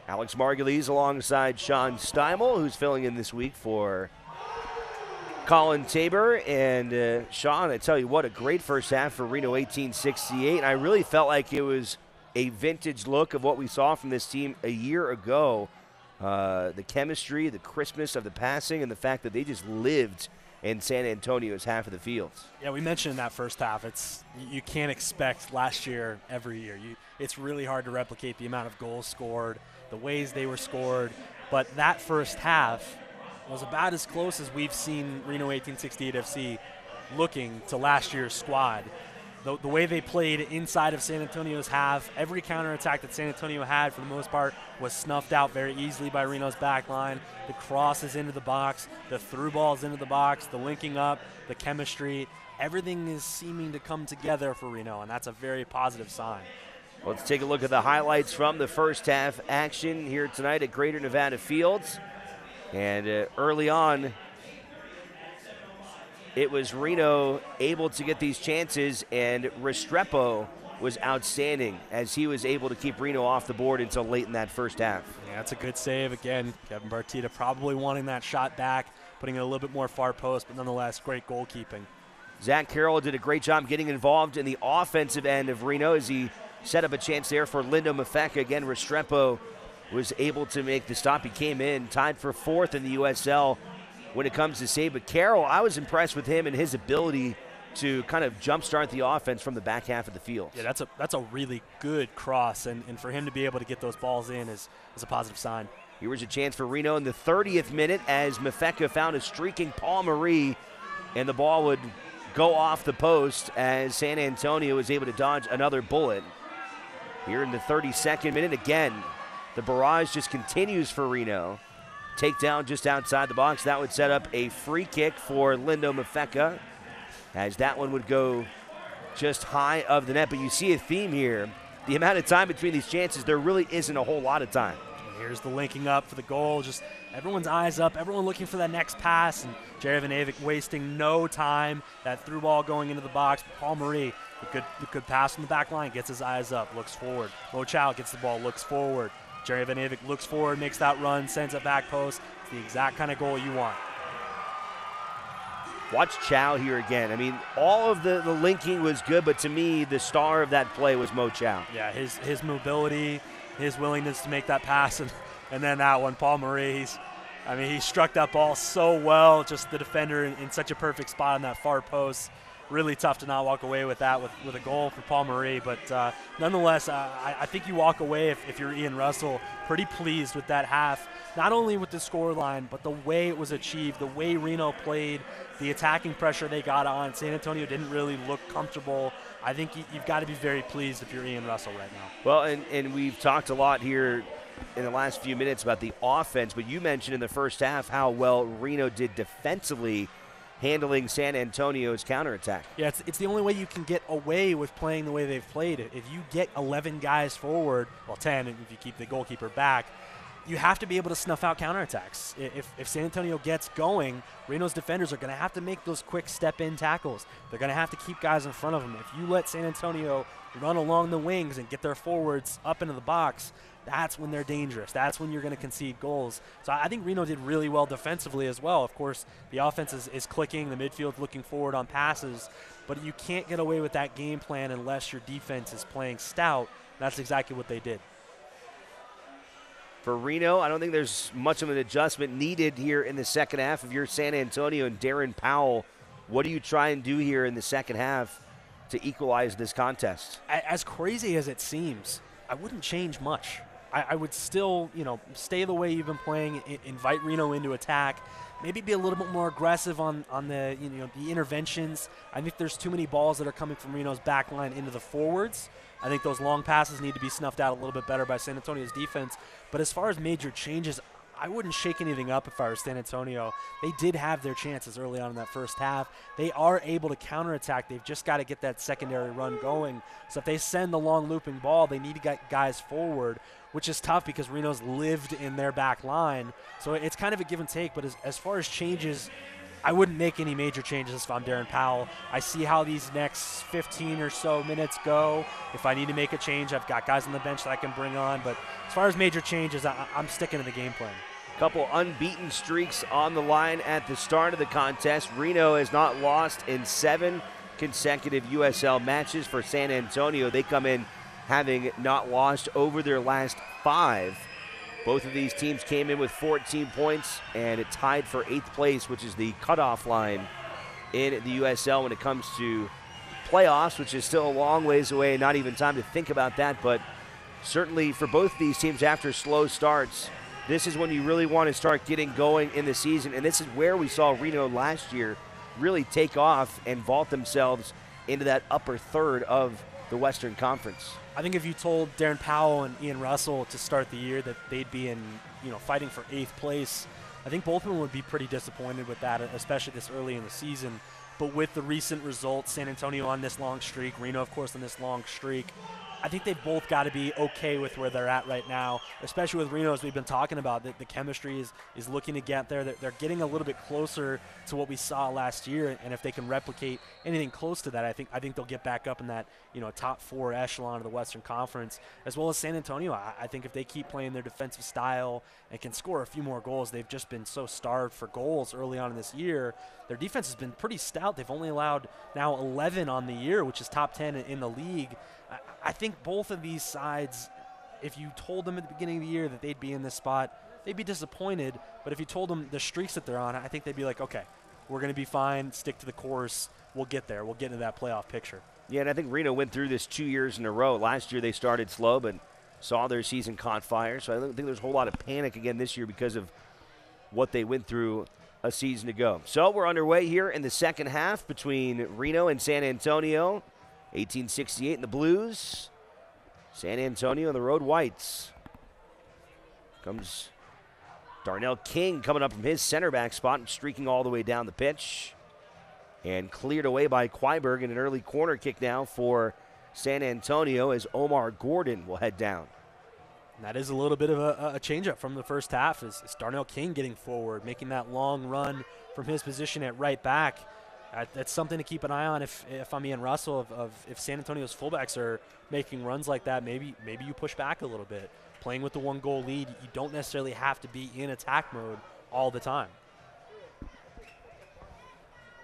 Alex Margulies alongside Sean Steimel, who's filling in this week for Colin Tabor. And Sean, I tell you what, a great first half for Reno 1868. I really felt like it was a vintage look of what we saw from this team a year ago. The chemistry, the crispness of the passing, and the fact that they just lived in San Antonio's half of the fields. Yeah, we mentioned in that first half, you can't expect last year every year. It's really hard to replicate the amount of goals scored, the ways they were scored, but that first half was about as close as we've seen Reno 1868 FC looking to last year's squad. The way they played inside of San Antonio's half, every counterattack that San Antonio had for the most part was snuffed out very easily by Reno's back line. The crosses into the box, the through balls into the box, the linking up, the chemistry, everything is seeming to come together for Reno, and that's a very positive sign. Let's take a look at the highlights from the first half action here tonight at Greater Nevada Fields. And early on, it was Reno able to get these chances, and Restrepo was outstanding as he was able to keep Reno off the board until late in that first half. Yeah, that's a good save. Again, Kevin Bartita probably wanting that shot back, putting it a little bit more far post, but nonetheless, great goalkeeping. Zach Carroll did a great job getting involved in the offensive end of Reno as he set up a chance there for Lindo Mafeka. Again, Restrepo was able to make the stop. He came in, tied for 4th in the USL when it comes to save. But Carroll, I was impressed with him and his ability to kind of jumpstart the offense from the back half of the field. Yeah, that's a really good cross, and for him to be able to get those balls in is a positive sign. Here was a chance for Reno in the 30th minute as Mafeka found a streaking Paul Marie, and the ball would go off the post as San Antonio was able to dodge another bullet. Here in the 32nd minute, again, the barrage just continues for Reno. Takedown just outside the box. That would set up a free kick for Lindo Mafeka, as that one would go just high of the net. But you see a theme here. The amount of time between these chances, there really isn't a whole lot of time. Here's the linking up for the goal. Just everyone's eyes up, everyone looking for that next pass, and Jerry Vanevic wasting no time. That through ball going into the box. Paul Marie, the good pass from the back line, gets his eyes up, looks forward. Mo Chow gets the ball, looks forward. Jerry Vanevic looks forward, makes that run, sends it back post. It's the exact kind of goal you want. Watch Chow here again. I mean, all of the linking was good, but to me, the star of that play was Mo Chow. Yeah, his mobility, his willingness to make that pass, and then that one, Paul Marie, he struck that ball so well, just the defender in such a perfect spot on that far post. Really tough to not walk away with that with a goal for Paul Marie. But nonetheless, I think you walk away, if you're Ian Russell, pretty pleased with that half, not only with the scoreline, but the way it was achieved, the way Reno played, the attacking pressure they got on. San Antonio didn't really look comfortable. I think you've got to be very pleased if you're Ian Russell right now. Well, and we've talked a lot here in the last few minutes about the offense, but you mentioned in the first half how well Reno did defensively, handling San Antonio's counterattack. Yeah, it's the only way you can get away with playing the way they've played it. If you get 11 guys forward, well, 10 if you keep the goalkeeper back, you have to be able to snuff out counterattacks. If San Antonio gets going, Reno's defenders are going to have to make those quick step-in tackles. They're going to have to keep guys in front of them. If you let San Antonio run along the wings and get their forwards up into the box, that's when they're dangerous. That's when you're going to concede goals. So I think Reno did really well defensively as well. Of course, the offense is clicking, the midfield's looking forward on passes, but you can't get away with that game plan unless your defense is playing stout. That's exactly what they did. For Reno, I don't think there's much of an adjustment needed here in the second half. If you're San Antonio and Darren Powell, what do you try and do here in the second half to equalize this contest? As crazy as it seems, I wouldn't change much. I would still, stay the way you've been playing, invite Reno into attack, maybe be a little bit more aggressive on the the interventions. I think there's too many balls that are coming from Reno's back line into the forwards. I think those long passes need to be snuffed out a little bit better by San Antonio's defense. But as far as major changes, I wouldn't shake anything up if I were San Antonio. They did have their chances early on in that first half. They are able to counterattack. They've just got to get that secondary run going. So if they send the long looping ball, they need to get guys forward, which is tough because Reno's lived in their back line. So it's kind of a give and take. But as far as changes, I wouldn't make any major changes if I'm Darren Powell. I see how these next 15 or so minutes go. If I need to make a change, I've got guys on the bench that I can bring on. But as far as major changes, I'm sticking to the game plan. Couple unbeaten streaks on the line at the start of the contest. Reno has not lost in 7 consecutive USL matches. For San Antonio, they come in having not lost over their last 5. Both of these teams came in with 14 points, and it tied for 8th place, which is the cutoff line in the USL when it comes to playoffs, which is still a long ways away, not even time to think about that. But certainly for both of these teams, after slow starts, this is when you really want to start getting going in the season, and this is where we saw Reno last year really take off and vault themselves into that upper third of the Western Conference. I think if you told Darren Powell and Ian Russell to start the year that they'd be in, fighting for 8th place, I think both of them would be pretty disappointed with that, especially this early in the season. But with the recent results, San Antonio on this long streak, Reno, of course, on this long streak, I think they've both got to be okay with where they're at right now, especially with Reno, as we've been talking about. The chemistry is looking to get there. They're getting a little bit closer to what we saw last year, and if they can replicate anything close to that, I think they'll get back up in that top 4 echelon of the Western Conference, as well as San Antonio. I think if they keep playing their defensive style and can score a few more goals, they've just been so starved for goals early on in this year. Their defense has been pretty stout. They've only allowed now 11 on the year, which is top 10 in the league. I think both of these sides, if you told them at the beginning of the year that they'd be in this spot, they'd be disappointed. But if you told them the streaks that they're on, I think they'd be like, okay, we're going to be fine, stick to the course, we'll get there, we'll get into that playoff picture. Yeah, and I think Reno went through this 2 years in a row. Last year they started slow, but saw their season caught fire. So I don't think there's a whole lot of panic again this year because of what they went through a season ago. So we're underway here in the second half between Reno and San Antonio. 1868 in the Blues. San Antonio in the Road Whites. Comes Darnell King coming up from his center back spot and streaking all the way down the pitch. And cleared away by Quaiberg in an early corner kick now for San Antonio as Omar Gordon will head down. And that is a little bit of a change-up from the first half. Is Darnell King getting forward, making that long run from his position at right back. That's something to keep an eye on if I'm Ian Russell. If San Antonio's fullbacks are making runs like that, maybe you push back a little bit. Playing with the 1-goal lead, you don't necessarily have to be in attack mode all the time.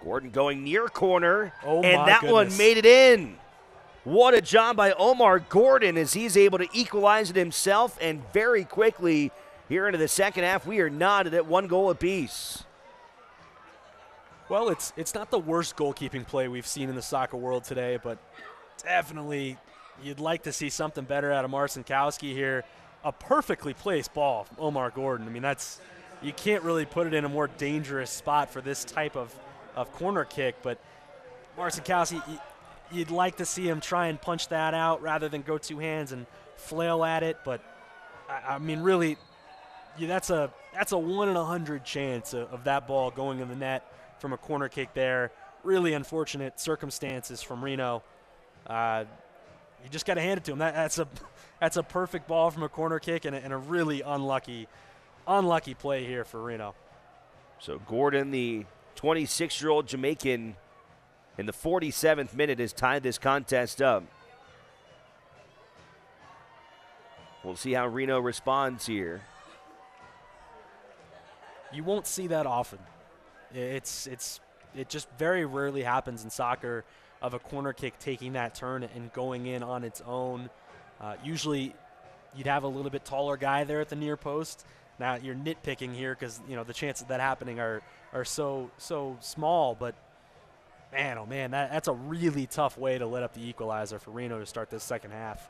Gordon going near corner, and that one made it in. What a job by Omar Gordon as he's able to equalize it himself, and very quickly here into the second half, we are knotted at 1 goal apiece. Well, it's not the worst goalkeeping play we've seen in the soccer world today, but definitely you'd like to see something better out of Marcinkowski here. A perfectly placed ball from Omar Gordon. I mean, you can't really put it in a more dangerous spot for this type of corner kick, but Marcinkowski, you'd like to see him try and punch that out rather than go 2 hands and flail at it, but I mean, really, that's a 1 in 100 chance of that ball going in the net from a corner kick there. Really unfortunate circumstances from Reno. You just got to hand it to him. That's a perfect ball from a corner kick and a really unlucky play here for Reno. So Gordon, the 26-year-old Jamaican, in the 47th minute has tied this contest up. We'll see how Reno responds here. You won't see that often. It just very rarely happens in soccer of a corner kick taking that turn and going in on its own. Usually you'd have a little bit taller guy there at the near post. Now you're nitpicking here because the chances of that happening are so small, but man, oh man, that's a really tough way to let up the equalizer for Reno to start this second half.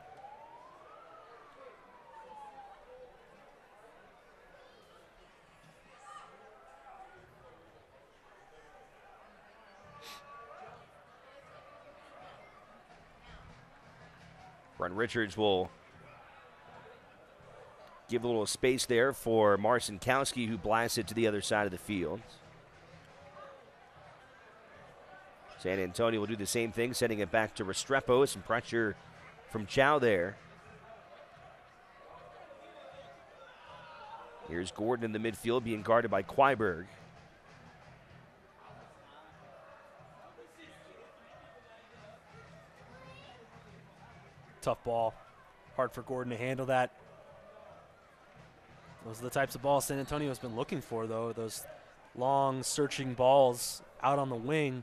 Brent Richards will give a little space there for Marcinkowski, who blasts it to the other side of the field. San Antonio will do the same thing, sending it back to Restrepo. Some pressure from Chow there. Here's Gordon in the midfield being guarded by Quaiberg. Tough ball. Hard for Gordon to handle that. Those are the types of balls San Antonio has been looking for, though. Those long, searching balls out on the wing.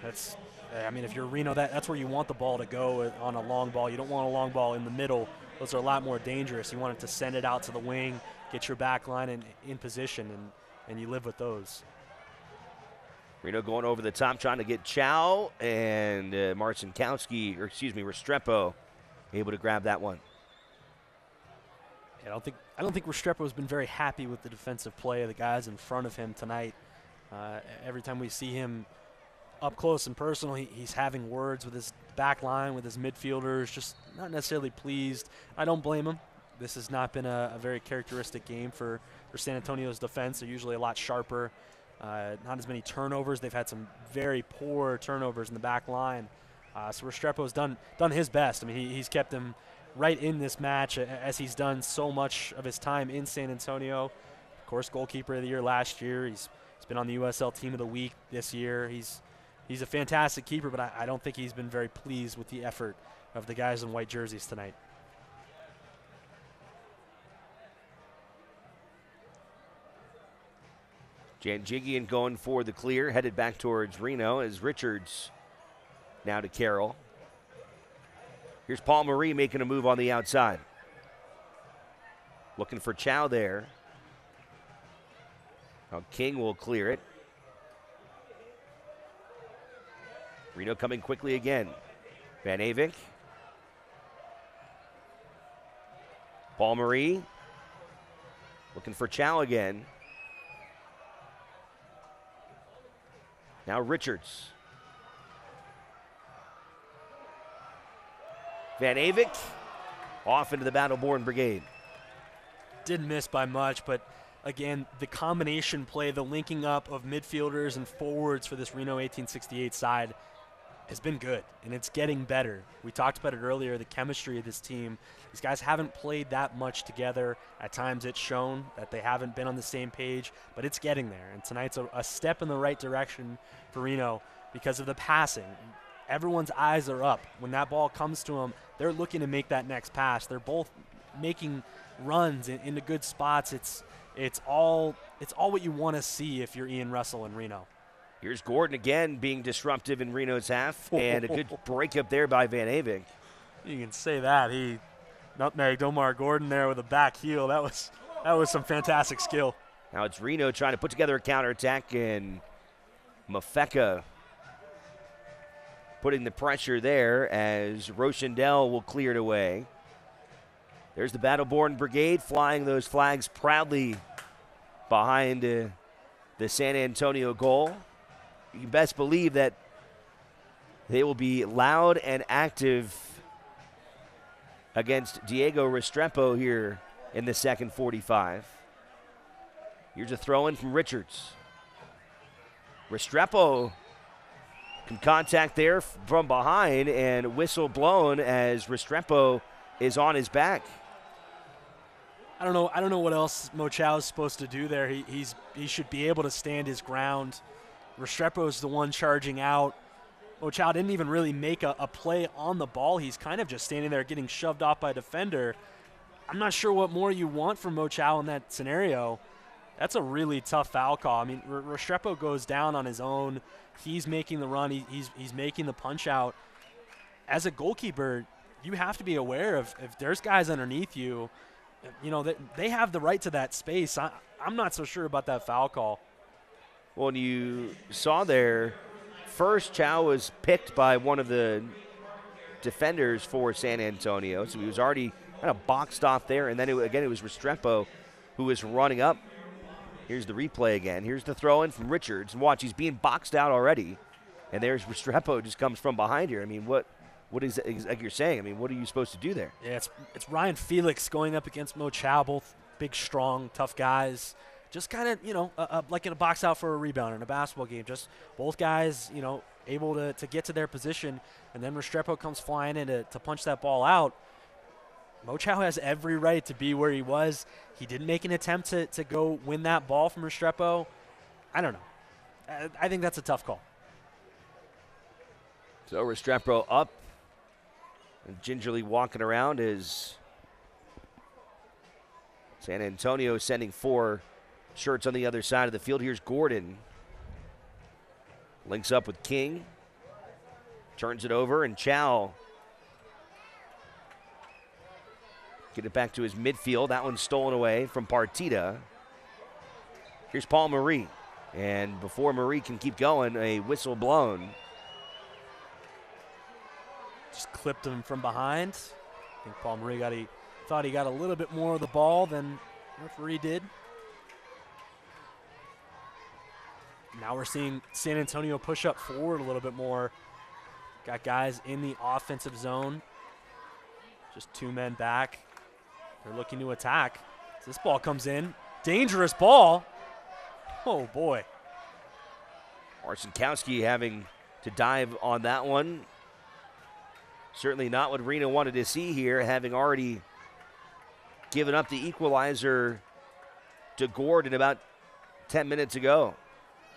If you're Reno, that's where you want the ball to go on a long ball. You don't want a long ball in the middle. Those are a lot more dangerous. You want it to send it out to the wing, get your back line in position, and you live with those. Reno going over the top, trying to get Chow, and Restrepo able to grab that one. I don't think Restrepo has been very happy with the defensive play of the guys in front of him tonight. Every time we see him up close and personal, he's having words with his back line, with his midfielders, just not necessarily pleased. I don't blame him. This has not been a very characteristic game for San Antonio's defense. They're usually a lot sharper. Not as many turnovers. They've had some very poor turnovers in the back line. So Restrepo's done his best. I mean, he's kept him right in this match as he's done so much of his time in San Antonio. Of course, goalkeeper of the year last year. He's been on the USL Team of the Week this year. He's a fantastic keeper, but I don't think he's been very pleased with the effort of the guys in white jerseys tonight. Janjigian going for the clear, headed back towards Reno as Richards now to Carroll. Here's Paul Marie making a move on the outside. Looking for Chow there. Now King will clear it. Reno coming quickly again. Van Avink. Paul Marie. Looking for Chow again. Now Richards. Van Avink off into the Battle-Born Brigade. Didn't miss by much, but again, the combination play, the linking up of midfielders and forwards for this Reno 1868 side has been good, and it's getting better. We talked about it earlier, the chemistry of this team. These guys haven't played that much together. At times it's shown that they haven't been on the same page, but it's getting there. And tonight's a step in the right direction for Reno because of the passing. Everyone's eyes are up. When that ball comes to them, they're looking to make that next pass. They're both making runs into good spots. It's all what you want to see if you're Ian Russell in Reno. Here's Gordon again being disruptive in Reno's half, and a good break up there by Van Avink. You can say that. He nutmegged Omar Gordon there with a back heel. That was some fantastic skill. Now it's Reno trying to put together a counterattack, and Mafeka putting the pressure there as Rochendell will clear it away. There's the Battle-Born Brigade flying those flags proudly behind the San Antonio goal. You can best believe that they will be loud and active against Diego Restrepo here in the second 45. Here's a throw-in from Richards. Restrepo can contact there from behind, and whistle blown as Restrepo is on his back. I don't know what else Mo Chow is supposed to do there. He should be able to stand his ground. Restrepo's the one charging out. Mo Chow didn't even really make a play on the ball. He's kind of just standing there getting shoved off by a defender. I'm not sure what more you want from Mo Chow in that scenario. That's a really tough foul call. I mean, Restrepo goes down on his own. He's making the run. He's making the punch out. As a goalkeeper, you have to be aware of if there's guys underneath you, you know, they have the right to that space. I'm not so sure about that foul call. Well, you saw there, first Chow was picked by one of the defenders for San Antonio, so he was already kind of boxed off there, and then it was Restrepo who was running up. Here's the replay again. Here's the throw-in from Richards. And watch, he's being boxed out already, and there's Restrepo just comes from behind here. I mean, what is like you're saying? I mean, what are you supposed to do there? Yeah, it's Ryan Felix going up against Mo Chow, both big, strong, tough guys. Just kind of, you know, like in a box out for a rebound in a basketball game. Just both guys, you know, able to get to their position, and then Restrepo comes flying in to punch that ball out. Mo Chow has every right to be where he was. He didn't make an attempt to go win that ball from Restrepo. I don't know. I think that's a tough call. So Restrepo up and gingerly walking around as San Antonio sending 4 shirts on the other side of the field. Here's Gordon. Links up with King. Turns it over, and Chow get it back to his midfield. That one's stolen away from Partita. Here's Paul Marie. And before Marie can keep going, a whistle blown. Just clipped him from behind. I think Paul Marie thought he got a little bit more of the ball than the referee did. Now we're seeing San Antonio push up forward a little bit more. Got guys in the offensive zone. Just 2 men back. They're looking to attack. So this ball comes in. Dangerous ball. Oh, boy. Marcinkowski having to dive on that one. Certainly not what Reno wanted to see here, having already given up the equalizer to Gordon about 10 minutes ago.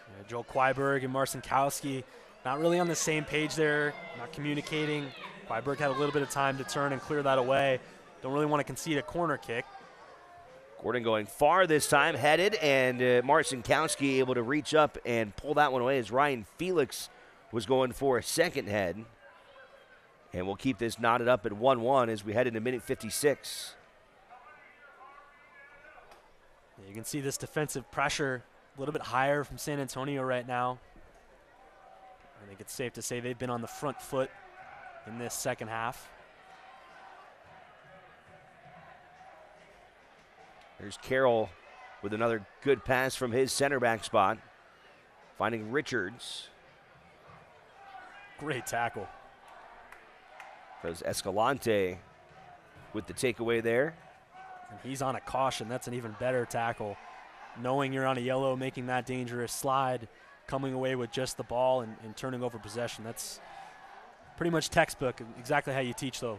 Yeah, Joel Kwyberg and Marcinkowski not really on the same page there, not communicating. Kwyberg had a little bit of time to turn and clear that away. Don't really want to concede a corner kick. Gordon going far this time, headed, and Marcinkowski able to reach up and pull that one away as Ryan Felix was going for a second head. And we'll keep this knotted up at 1-1 as we head into minute 56. You can see this defensive pressure a little bit higher from San Antonio right now. I think it's safe to say they've been on the front foot in this second half. There's Carroll with another good pass from his center back spot, finding Richards. Great tackle. Does Escalante with the takeaway there. And he's on a caution. That's an even better tackle. Knowing you're on a yellow, making that dangerous slide, coming away with just the ball and turning over possession. That's pretty much textbook, exactly how you teach those.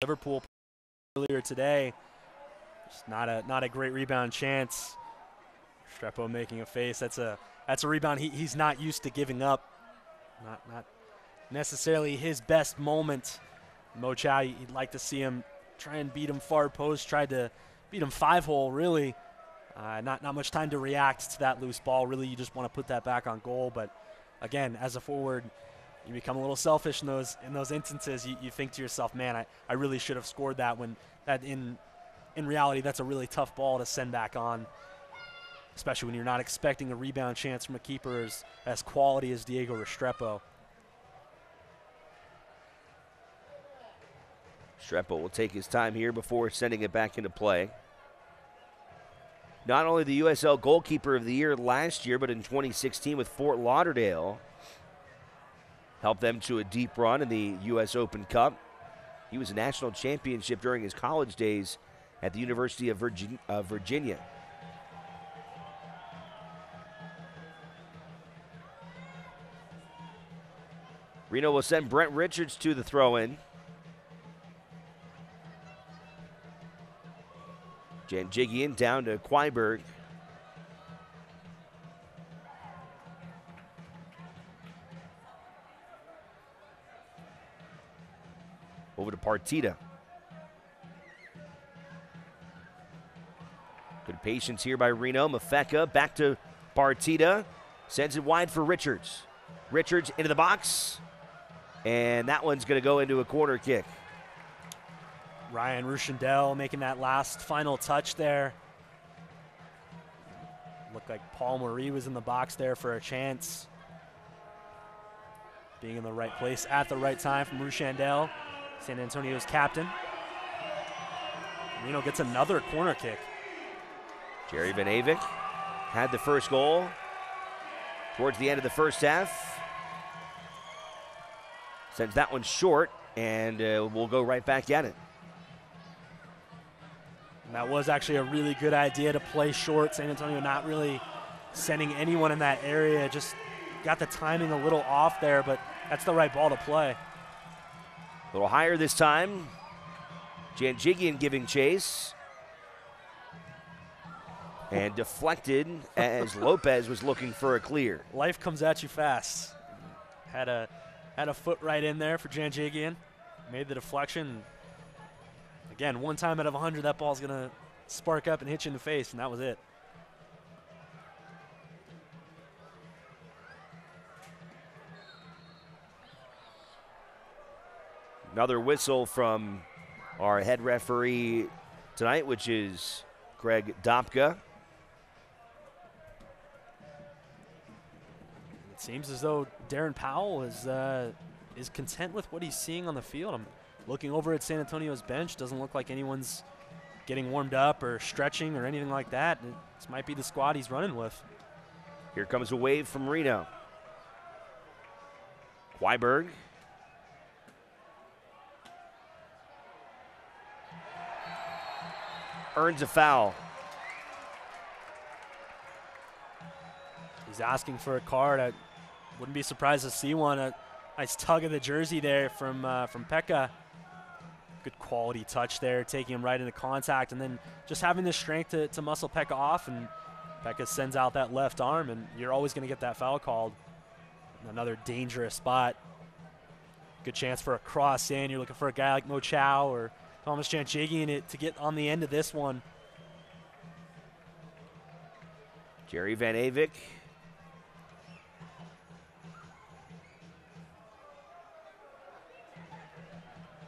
Liverpool earlier today, just not a great rebound chance. Restrepo making a face. That's a rebound he's not used to giving up. Not necessarily his best moment. Mo Chow, you'd like to see him try and beat him far post. Tried to beat him 5-hole. Really, not much time to react to that loose ball. Really, you just want to put that back on goal. But again, as a forward, you become a little selfish in those instances. You think to yourself, man, I really should have scored that. When that in reality, that's a really tough ball to send back on, especially when you're not expecting a rebound chance from a keeper as quality as Diego Restrepo. Restrepo will take his time here before sending it back into play. Not only the USL goalkeeper of the year last year, but in 2016 with Fort Lauderdale, helped them to a deep run in the U.S. Open Cup. He was a national championship during his college days at the University of Virginia. Reno will send Brent Richards to the throw-in. Janjigian down to Kwyberg. Over to Partita. Good patience here by Reno. Mafeka back to Partita. Sends it wide for Richards. Richards into the box. And that one's going to go into a corner kick. Ryan Rushendell making that last final touch there. Looked like Paul Marie was in the box there for a chance. Being in the right place at the right time from Rushendell, San Antonio's captain. Reno gets another corner kick. Jerry Van Avik had the first goal towards the end of the first half. Sends that one short, and we'll go right back at it. And that was actually a really good idea to play short. San Antonio not really sending anyone in that area. Just got the timing a little off there, but that's the right ball to play. A little higher this time. Janjigian giving chase. And deflected as Lopez was looking for a clear. Life comes at you fast. Had a foot right in there for Janjigian. Made the deflection. Again, one time out of 100, that ball's going to spark up and hit you in the face, and that was it. Another whistle from our head referee tonight, which is Greg Dopka. It seems as though Darren Powell is content with what he's seeing on the field. I'm looking over at San Antonio's bench. Doesn't look like anyone's getting warmed up or stretching or anything like that. This might be the squad he's running with. Here comes a wave from Reno. Kwyberg. earns a foul. He's asking for a card. I wouldn't be surprised to see one. A nice tug of the jersey there from Pekka. Good quality touch there, taking him right into contact, and then just having the strength to muscle Pekka off, and Pekka sends out that left arm, and you're always going to get that foul called. Another dangerous spot. Good chance for a cross in. You're looking for a guy like Mo Chow or Thomas Janchagian to get on the end of this one. Jerry Van Avik.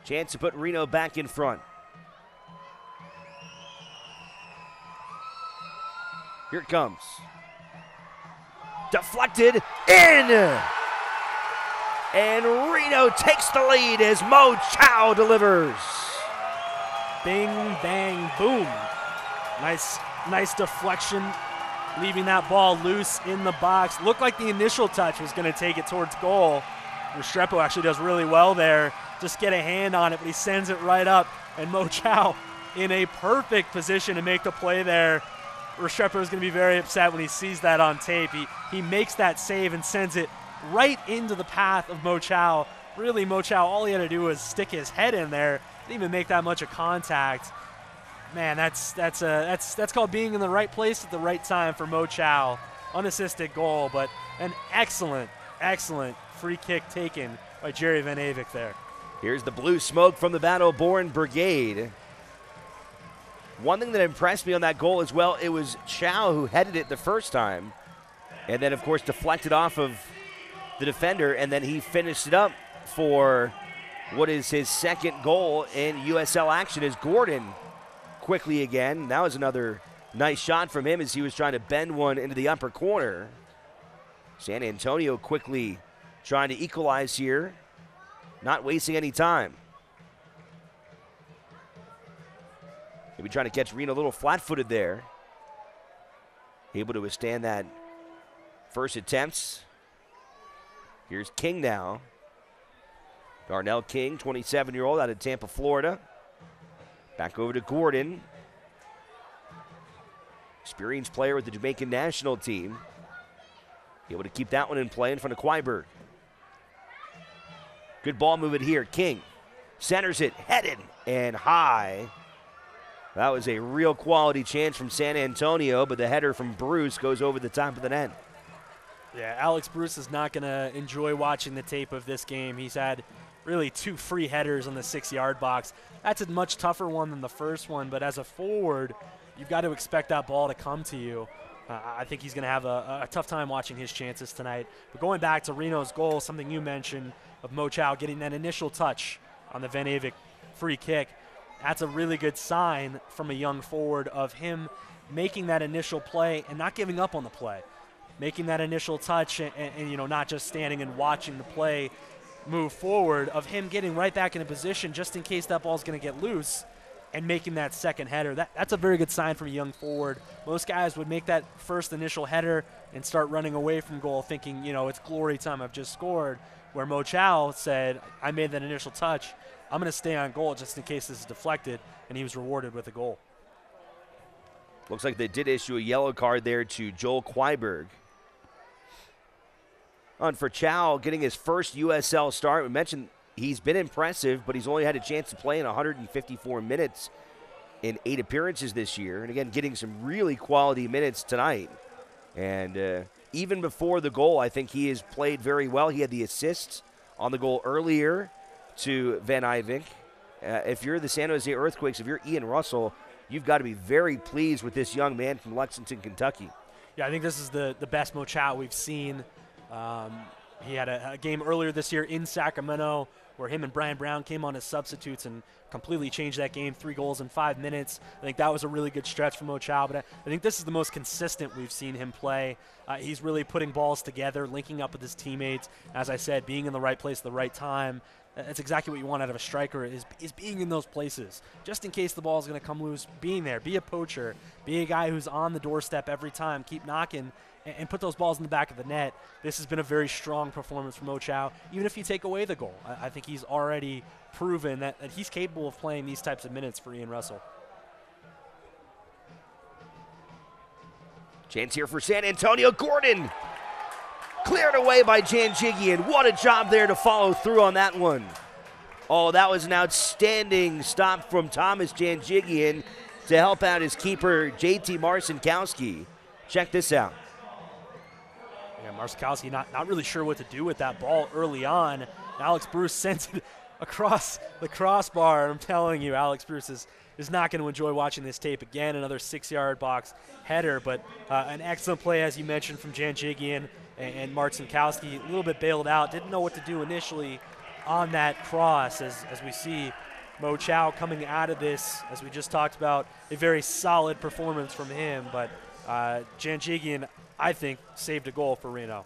Chance to put Reno back in front. Here it comes. Deflected in! And Reno takes the lead as Mo Chow delivers. Bing, bang, boom. Nice deflection, leaving that ball loose in the box. Looked like the initial touch was going to take it towards goal. Restrepo actually does really well there. Just get a hand on it, but he sends it right up. And Mo Chow in a perfect position to make the play there. Restrepo is going to be very upset when he sees that on tape. He makes that save and sends it right into the path of Mo Chow. Really, Mo Chow, all he had to do was stick his head in there. Didn't even make that much of contact. Man, that's called being in the right place at the right time for Mo Chow. Unassisted goal, but an excellent free kick taken by Jerry Van Avik there. Here's the blue smoke from the Battle-Born Brigade. One thing that impressed me on that goal as well, it was Chow who headed it the first time, and then, of course, deflected off of the defender, and then he finished it up for what is his second goal in USL action as Gordon quickly again. That was another nice shot from him as he was trying to bend one into the upper corner. San Antonio quickly trying to equalize here, not wasting any time. Maybe trying to catch Reno a little flat-footed there. Able to withstand that first attempts. Here's King now. Darnell King, 27-year-old out of Tampa, Florida. Back over to Gordon. Experienced player with the Jamaican national team. Able to keep that one in play in front of Quaiberg. Good ball movement here. King centers it, headed and high. That was a real quality chance from San Antonio, but the header from Bruce goes over the top of the net. Yeah, Alex Bruce is not going to enjoy watching the tape of this game. He's had really 2 free headers on the 6-yard box. That's a much tougher one than the first one, but as a forward, you've got to expect that ball to come to you. I think he's going to have a tough time watching his chances tonight. But going back to Reno's goal, something you mentioned of Mo Chow getting that initial touch on the Van Avik free kick, that's a really good sign from a young forward of him making that initial play and not giving up on the play. Making that initial touch and you know, not just standing and watching the play move forward, of him getting right back in a position just in case that ball's going to get loose and making that second header. That's a very good sign from a young forward. Most guys would make that first initial header and start running away from goal thinking, you know, it's glory time, I've just scored, where Mo Chow said, I made that initial touch, I'm going to stay on goal just in case this is deflected, and he was rewarded with a goal. Looks like they did issue a yellow card there to Joel Quaiberg. On for Chow getting his first USL start. We mentioned he's been impressive, but he's only had a chance to play in 154 minutes in 8 appearances this year. And again, getting some really quality minutes tonight. And even before the goal, I think he has played very well. He had the assists on the goal earlier to Van Avik. If you're the San Jose Earthquakes, if you're Ian Russell, you've got to be very pleased with this young man from Lexington, Kentucky. Yeah, I think this is the best Mo Chow we've seen. He had a game earlier this year in Sacramento where him and Brian Brown came on as substitutes and completely changed that game, 3 goals in 5 minutes. I think that was a really good stretch for Mo Chow, but I think this is the most consistent we've seen him play. He's really putting balls together, linking up with his teammates. As I said, being in the right place at the right time. That's exactly what you want out of a striker is being in those places. Just in case the ball is going to come loose, being there. Be a poacher. Be a guy who's on the doorstep every time. Keep knocking and put those balls in the back of the net. This has been a very strong performance from Mo Chow. Even if you take away the goal, I think he's already proven that he's capable of playing these types of minutes for Ian Russell. Chance here for San Antonio. Gordon cleared away by Janjigian. What a job there to follow through on that one. Oh, that was an outstanding stop from Thomas Janjigian to help out his keeper, JT Marcinkowski. Check this out. Yeah, Marcinkowski not really sure what to do with that ball early on. Alex Bruce sends it across the crossbar. I'm telling you, Alex Bruce is not going to enjoy watching this tape again. Another 6-yard box header, but an excellent play, as you mentioned, from Janjigian and Marcinkowski. A little bit bailed out. Didn't know what to do initially on that cross as we see Mo Chow coming out of this, as we just talked about, a very solid performance from him. But Janjigian, I think, saved a goal for Reno.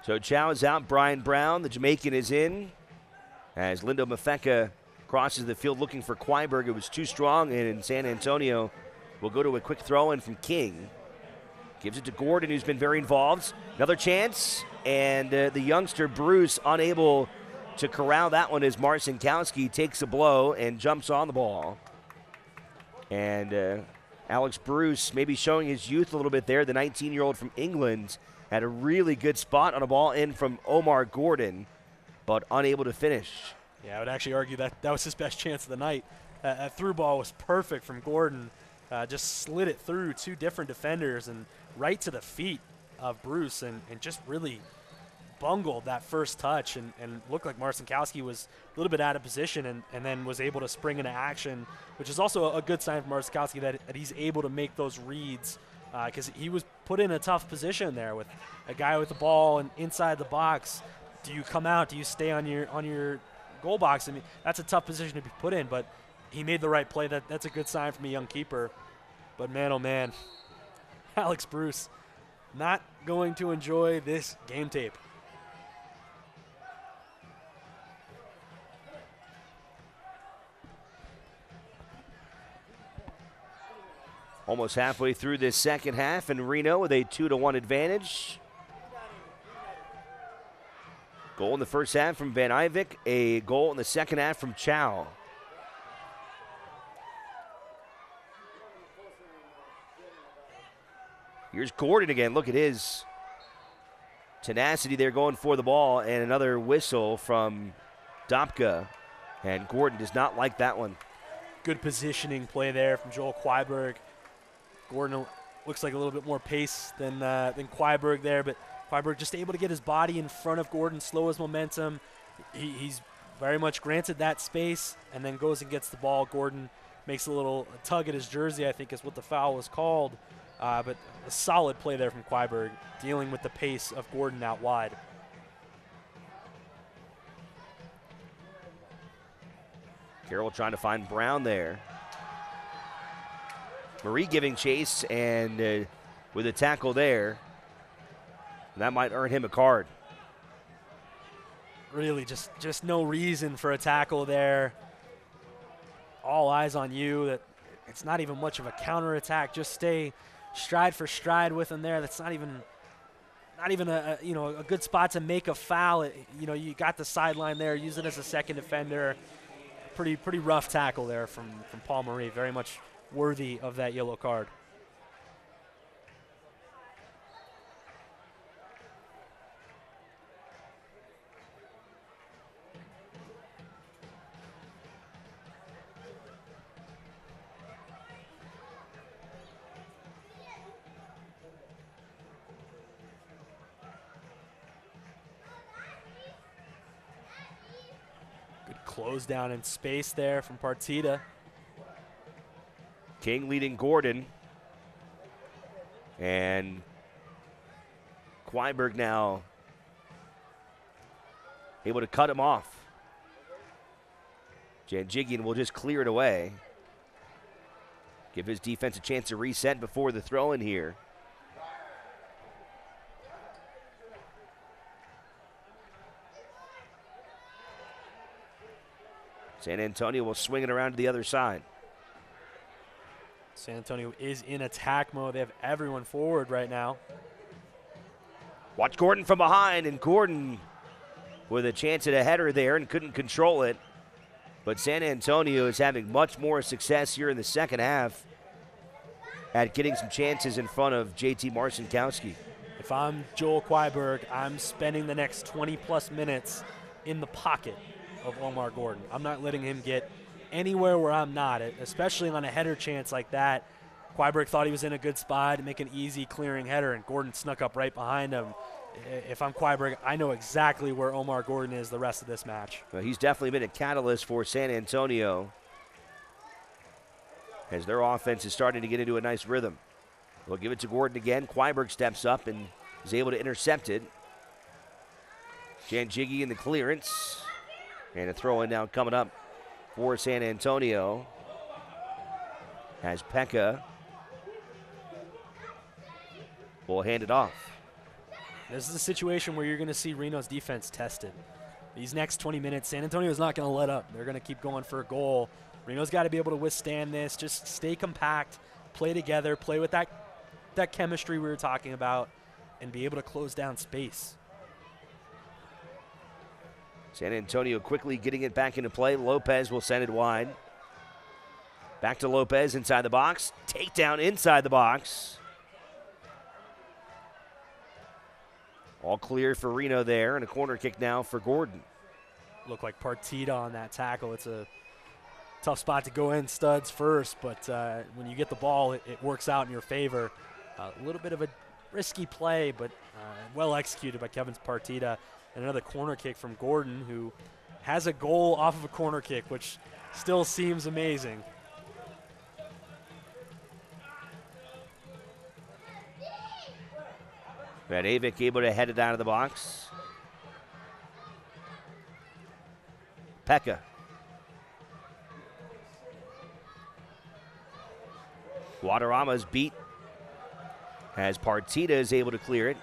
So Chow is out. Brian Brown, the Jamaican, is in. As Lindo Mafeka crosses the field looking for Quaiberg. It was too strong, and in San Antonio will go to a quick throw-in from King. Gives it to Gordon, who's been very involved. Another chance, and the youngster Bruce unable to corral that one as Marcinkowski takes a blow and jumps on the ball. And Alex Bruce maybe showing his youth a little bit there. The 19-year-old from England had a really good spot on a ball in from Omar Gordon, but unable to finish. Yeah, I would actually argue that was his best chance of the night. That through ball was perfect from Gordon. Just slid it through two different defenders and right to the feet of Bruce and just really bungled that first touch and looked like Marcinkowski was a little bit out of position and then was able to spring into action, which is also a good sign for Marcinkowski that he's able to make those reads because he was put in a tough position there with a guy with the ball and inside the box. Do you come out? Do you stay on your goal box? I mean, that's a tough position to be put in, but he made the right play. That's a good sign from a young keeper. But man, oh man, Alex Bruce not going to enjoy this game tape. Almost halfway through this second half, and Reno with a 2-1 advantage. Goal in the first half from Van Ivik, a goal in the second half from Chow. Here's Gordon again. Look at his tenacity there going for the ball, and another whistle from Dopka, and Gordon does not like that one. Good positioning play there from Joel Quaiberg. Gordon looks like a little bit more pace than Quaiberg there, but Quaiberg just able to get his body in front of Gordon, slow his momentum. He's very much granted that space and then goes and gets the ball. Gordon makes a little tug at his jersey, I think is what the foul was called. But a solid play there from Quaiberg, dealing with the pace of Gordon out wide. Carroll trying to find Brown there. Marie giving chase, and with a tackle there, that might earn him a card. Really just no reason for a tackle there. All eyes on you. That it's not even much of a counterattack. Just stay stride for stride with him there. That's not even a good spot to make a foul. You got the sideline there. Use it as a second defender. Pretty rough tackle there from Paul Marie. Very much worthy of that yellow card. Good close down in space there from Partita. King leading Gordon. And Quaiberg now able to cut him off. Janjigian will just clear it away. Give his defense a chance to reset before the throw in here. San Antonio will swing it around to the other side. San Antonio is in attack mode. They have everyone forward right now. Watch Gordon from behind, and Gordon with a chance at a header there and couldn't control it. But San Antonio is having much more success here in the second half. at getting some chances in front of JT Marcinkowski. If I'm Joel Quaiberg, I'm spending the next 20-plus minutes in the pocket of Omar Gordon. I'm not letting him get anywhere where I'm not, especially on a header chance like that. Quaiberg thought he was in a good spot to make an easy clearing header, and Gordon snuck up right behind him. If I'm Quaiberg, I know exactly where Omar Gordon is the rest of this match. Well, he's definitely been a catalyst for San Antonio as their offense is starting to get into a nice rhythm. We'll give it to Gordon again. Quaiberg steps up and is able to intercept it. Janjigi in the clearance. And a throw in now coming up for San Antonio as Pekka will hand it off. This is a situation where you're going to see Reno's defense tested. These next 20 minutes, San Antonio's not going to let up. They're going to keep going for a goal. Reno's got to be able to withstand this. Just stay compact, play together, play with that chemistry we were talking about, and be able to close down space. San Antonio quickly getting it back into play. Lopez will send it wide. Back to Lopez inside the box. Takedown inside the box. All clear for Reno there, and a corner kick now for Gordon. Looked like Partita on that tackle. It's a tough spot to go in studs first, but when you get the ball, it works out in your favor. A little bit of a risky play, but well executed by Kevin Partita. And another corner kick from Gordon, who has a goal off of a corner kick, which still seems amazing. Avik able to head it out of the box. Pekka. Guadarrama's beat as Partita is able to clear it.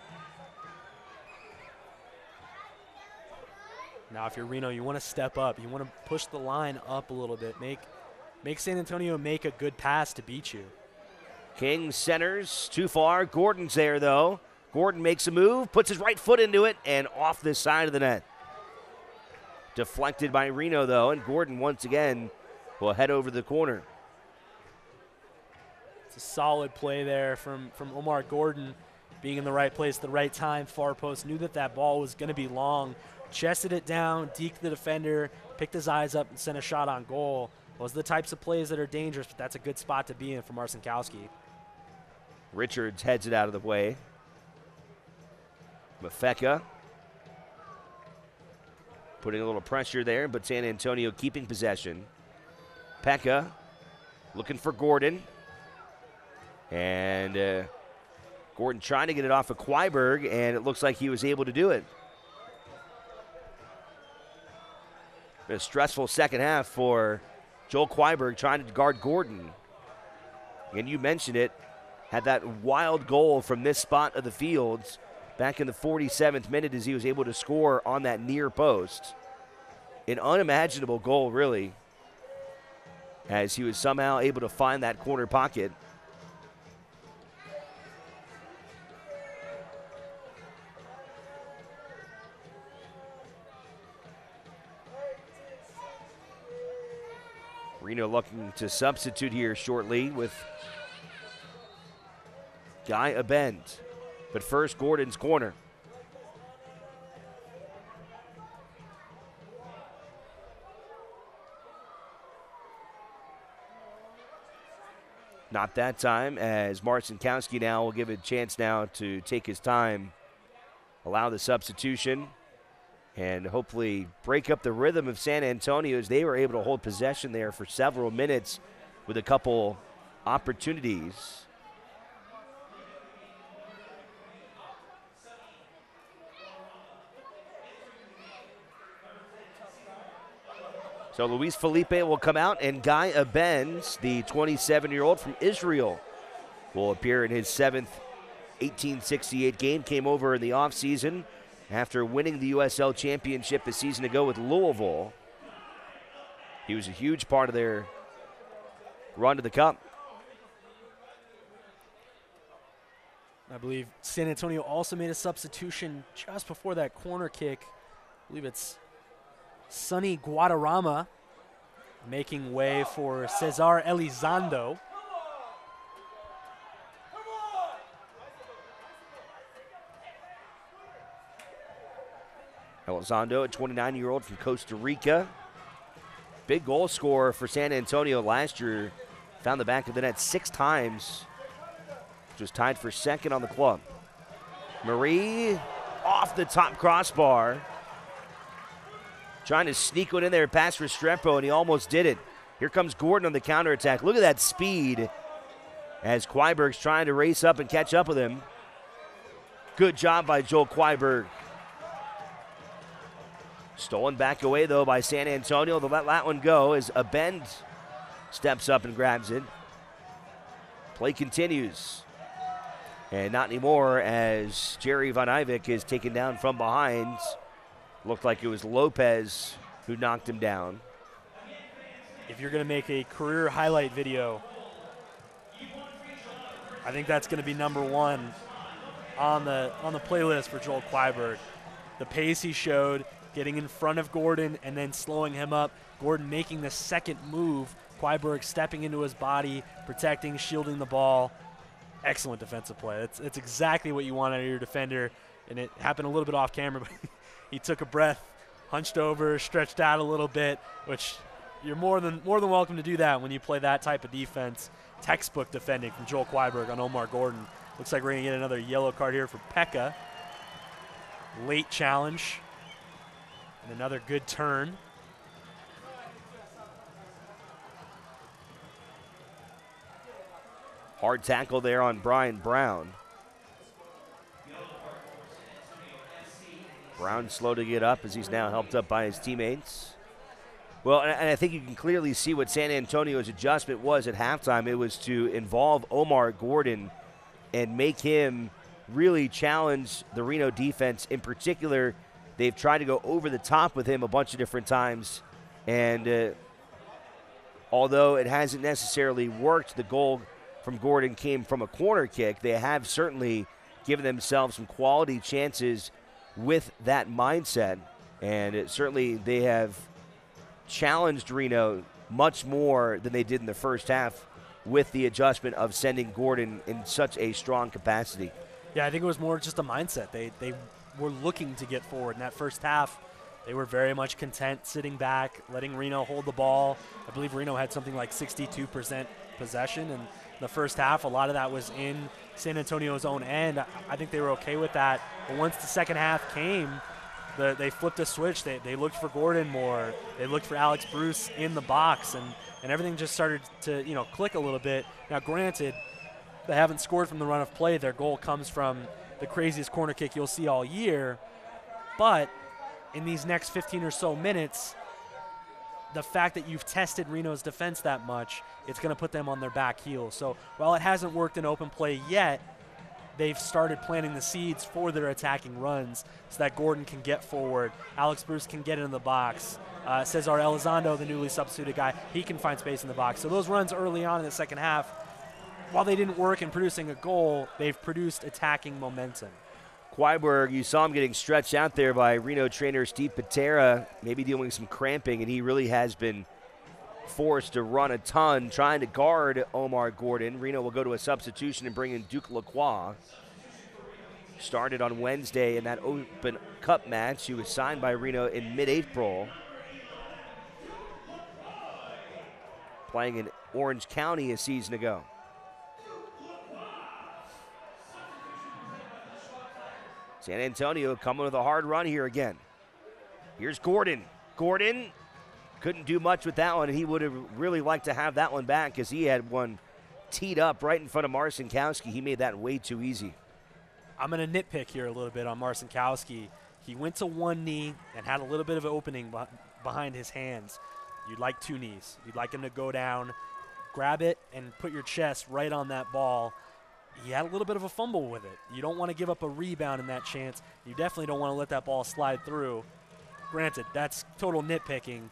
Now, if you're Reno, you want to step up. You want to push the line up a little bit. Make San Antonio make a good pass to beat you. King centers too far. Gordon's there, though. Gordon makes a move, puts his right foot into it, and off this side of the net. Deflected by Reno, though, and Gordon once again will head over the corner. It's a solid play there from Omar Gordon, being in the right place at the right time, far post. Knew that ball was going to be long. Chested it down, deked the defender, picked his eyes up, and sent a shot on goal. Those are the types of plays that are dangerous, but that's a good spot to be in for Marcinkowski. Richards heads it out of the way. Mafeka putting a little pressure there, but San Antonio keeping possession. Pekka looking for Gordon. And Gordon trying to get it off of Quaiberg, and it looks like he was able to do it. A stressful second half for Joel Quaiberg trying to guard Gordon. And you mentioned it, had that wild goal from this spot of the fields back in the 47th minute as he was able to score on that near post. An unimaginable goal, really, as he was somehow able to find that corner pocket. Reno looking to substitute here shortly with Guy Abend. But first, Gordon's corner. Not that time, as Marcinkowski now will give it a chance now to take his time, allow the substitution, and hopefully break up the rhythm of San Antonio as they were able to hold possession there for several minutes with a couple opportunities. So Luis Felipe will come out, and Guy Abend, the 27-year-old from Israel, will appear in his 7th 1868 game. Came over in the offseason after winning the USL Championship a season ago with Louisville. He was a huge part of their run to the Cup. I believe San Antonio also made a substitution just before that corner kick. I believe it's Sonny Guadarrama making way for Cesar Elizondo. Elizondo, a 29-year-old from Costa Rica. Big goal scorer for San Antonio last year. Found the back of the net 6 times, which was tied for second on the club. Marie off the top crossbar. Trying to sneak one in there past Restrepo, and he almost did it. Here comes Gordon on the counterattack. Look at that speed as Kleiberg's trying to race up and catch up with him. Good job by Joel Kleiberg. Stolen back away, though, by San Antonio. They'll let that one go as Abend steps up and grabs it. Play continues. And not anymore as Jerry Van Ivik is taken down from behind. Looked like it was Lopez who knocked him down. If you're going to make a career highlight video, I think that's going to be number 1 on the playlist for Joel Kleiberg. The pace he showed, getting in front of Gordon and then slowing him up. Gordon making the second move. Kleiberg stepping into his body, protecting, shielding the ball. Excellent defensive play. It's exactly what you want out of your defender, and it happened a little bit off camera, but he took a breath, hunched over, stretched out a little bit, which you're more than welcome to do that when you play that type of defense. Textbook defending from Joel Kleiberg on Omar Gordon. Looks like we're going to get another yellow card here for Pekka. Late challenge. And another good turn. Hard tackle there on Brian Brown. Brown slow to get up as he's now helped up by his teammates. Well, and I think you can clearly see what San Antonio's adjustment was at halftime. It was to involve Omar Gordon and make him really challenge the Reno defense. In particular, they've tried to go over the top with him a bunch of different times. And although it hasn't necessarily worked, the goal from Gordon came from a corner kick. They have certainly given themselves some quality chances with that mindset. And certainly they have challenged Reno much more than they did in the first half with the adjustment of sending Gordon in such a strong capacity. Yeah, I think it was more just a mindset. They were looking to get forward. In that first half, they were very much content sitting back, letting Reno hold the ball. I believe Reno had something like 62% possession, and in the first half, a lot of that was in San Antonio's own end. I think they were okay with that. But once the second half came, they flipped a switch. They looked for Gordon more. They looked for Alex Bruce in the box, and everything just started to click a little bit. Now, granted, they haven't scored from the run of play. Their goal comes from the craziest corner kick you'll see all year. But in these next 15 or so minutes, the fact that you've tested Reno's defense that much, it's going to put them on their back heels. So while it hasn't worked in open play yet, they've started planting the seeds for their attacking runs so that Gordon can get forward. Alex Bruce can get in the box. Cesar Elizondo, the newly substituted guy, he can find space in the box. So those runs early on in the second half, while they didn't work in producing a goal, they've produced attacking momentum. Kleiberg, you saw him getting stretched out there by Reno trainer Steve Patera, maybe dealing with some cramping, and he really has been forced to run a ton trying to guard Omar Gordon. Reno will go to a substitution and bring in Duke Lacroix. Started on Wednesday in that Open Cup match. He was signed by Reno in mid-April. Playing in Orange County a season ago. San Antonio coming with a hard run here again. Here's Gordon. Gordon couldn't do much with that one, and he would have really liked to have that one back because he had one teed up right in front of Marcinkowski. He made that way too easy. I'm going to nitpick here a little bit on Marcinkowski. He went to one knee and had a little bit of an opening behind his hands. You'd like two knees. You'd like him to go down, grab it, and put your chest right on that ball. He had a little bit of a fumble with it. You don't want to give up a rebound in that chance. You definitely don't want to let that ball slide through. Granted, that's total nitpicking.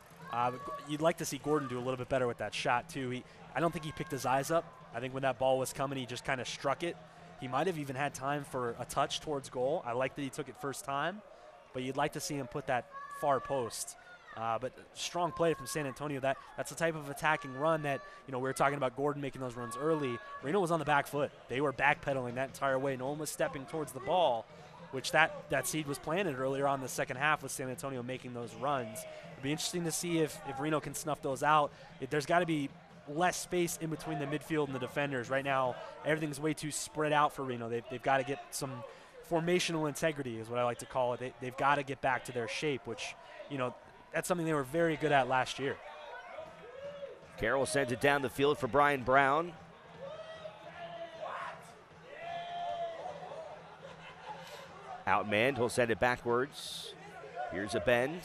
You'd like to see Gordon do a little bit better with that shot, too. I don't think he picked his eyes up. I think when that ball was coming, he just kind of struck it. He might have even had time for a touch towards goal. I like that he took it first time, but you'd like to see him put that far post. But strong play from San Antonio. That's the type of attacking run that, we were talking about Gordon making those runs early. Reno was on the back foot. They were backpedaling that entire way. No one was stepping towards the ball. which that seed was planted earlier on in the second half with San Antonio making those runs. It'll be interesting to see if Reno can snuff those out. There's got to be less space in between the midfield and the defenders. Right now, everything's way too spread out for Reno. They've got to get some formational integrity is what I like to call it. They've got to get back to their shape, which, that's something they were very good at last year. Carroll sends it down the field for Brian Brown. Outmanned, he'll send it backwards. Here's a bend.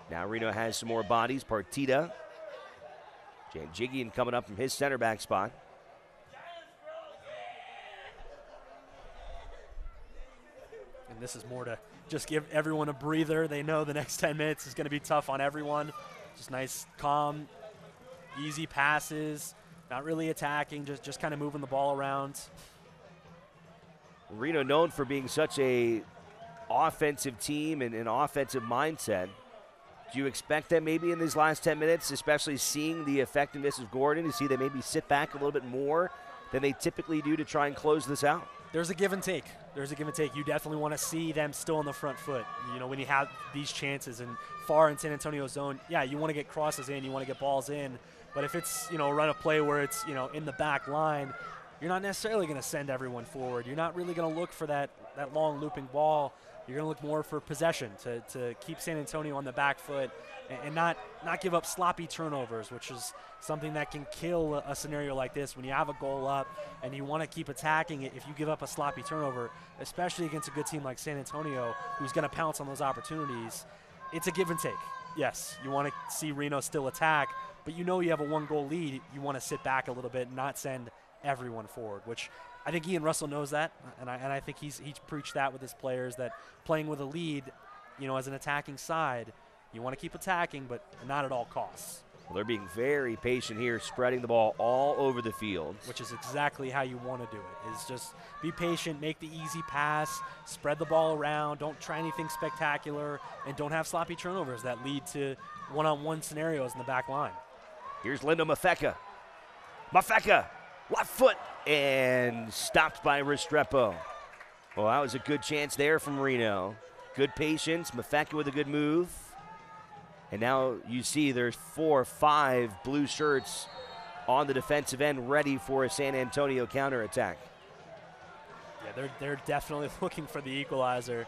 Now Reno has some more bodies. Partita. Janjigian coming up from his center back spot. And this is more to just give everyone a breather. They know the next 10 minutes is going to be tough on everyone. Just nice, calm, easy passes. Not really attacking, just kind of moving the ball around. Reno known for being such a offensive team and an offensive mindset. Do you expect that maybe in these last 10 minutes, especially seeing the effectiveness of Gordon, to see them maybe sit back a little bit more than they typically do to try and close this out? There's a give and take. You definitely want to see them still on the front foot. When you have these chances and far in San Antonio's zone, yeah, you want to get crosses in, you want to get balls in. But if it's, a run of play where it's, in the back line, you're not necessarily going to send everyone forward. You're not really going to look for that long looping ball. You're going to look more for possession to keep San Antonio on the back foot and not give up sloppy turnovers, which is something that can kill a scenario like this. When you have a goal up and you want to keep attacking it, if you give up a sloppy turnover, especially against a good team like San Antonio, who's going to pounce on those opportunities, it's a give and take. Yes, you want to see Reno still attack, but you have a one-goal lead. You want to sit back a little bit and not send everyone forward, which I think Ian Russell knows that, and I think he's preached that with his players, that playing with a lead, as an attacking side, you want to keep attacking, but not at all costs. Well, they're being very patient here, spreading the ball all over the field. Which is exactly how you want to do it, is just be patient, make the easy pass, spread the ball around, don't try anything spectacular, and don't have sloppy turnovers that lead to one-on-one scenarios in the back line. Here's Lindo Mafeka. Mafeka, left foot, and stopped by Restrepo. Well, that was a good chance there from Reno. Good patience, Mafeka with a good move. And now you see there's 4 or 5 blue shirts on the defensive end ready for a San Antonio counterattack. Yeah, they're definitely looking for the equalizer.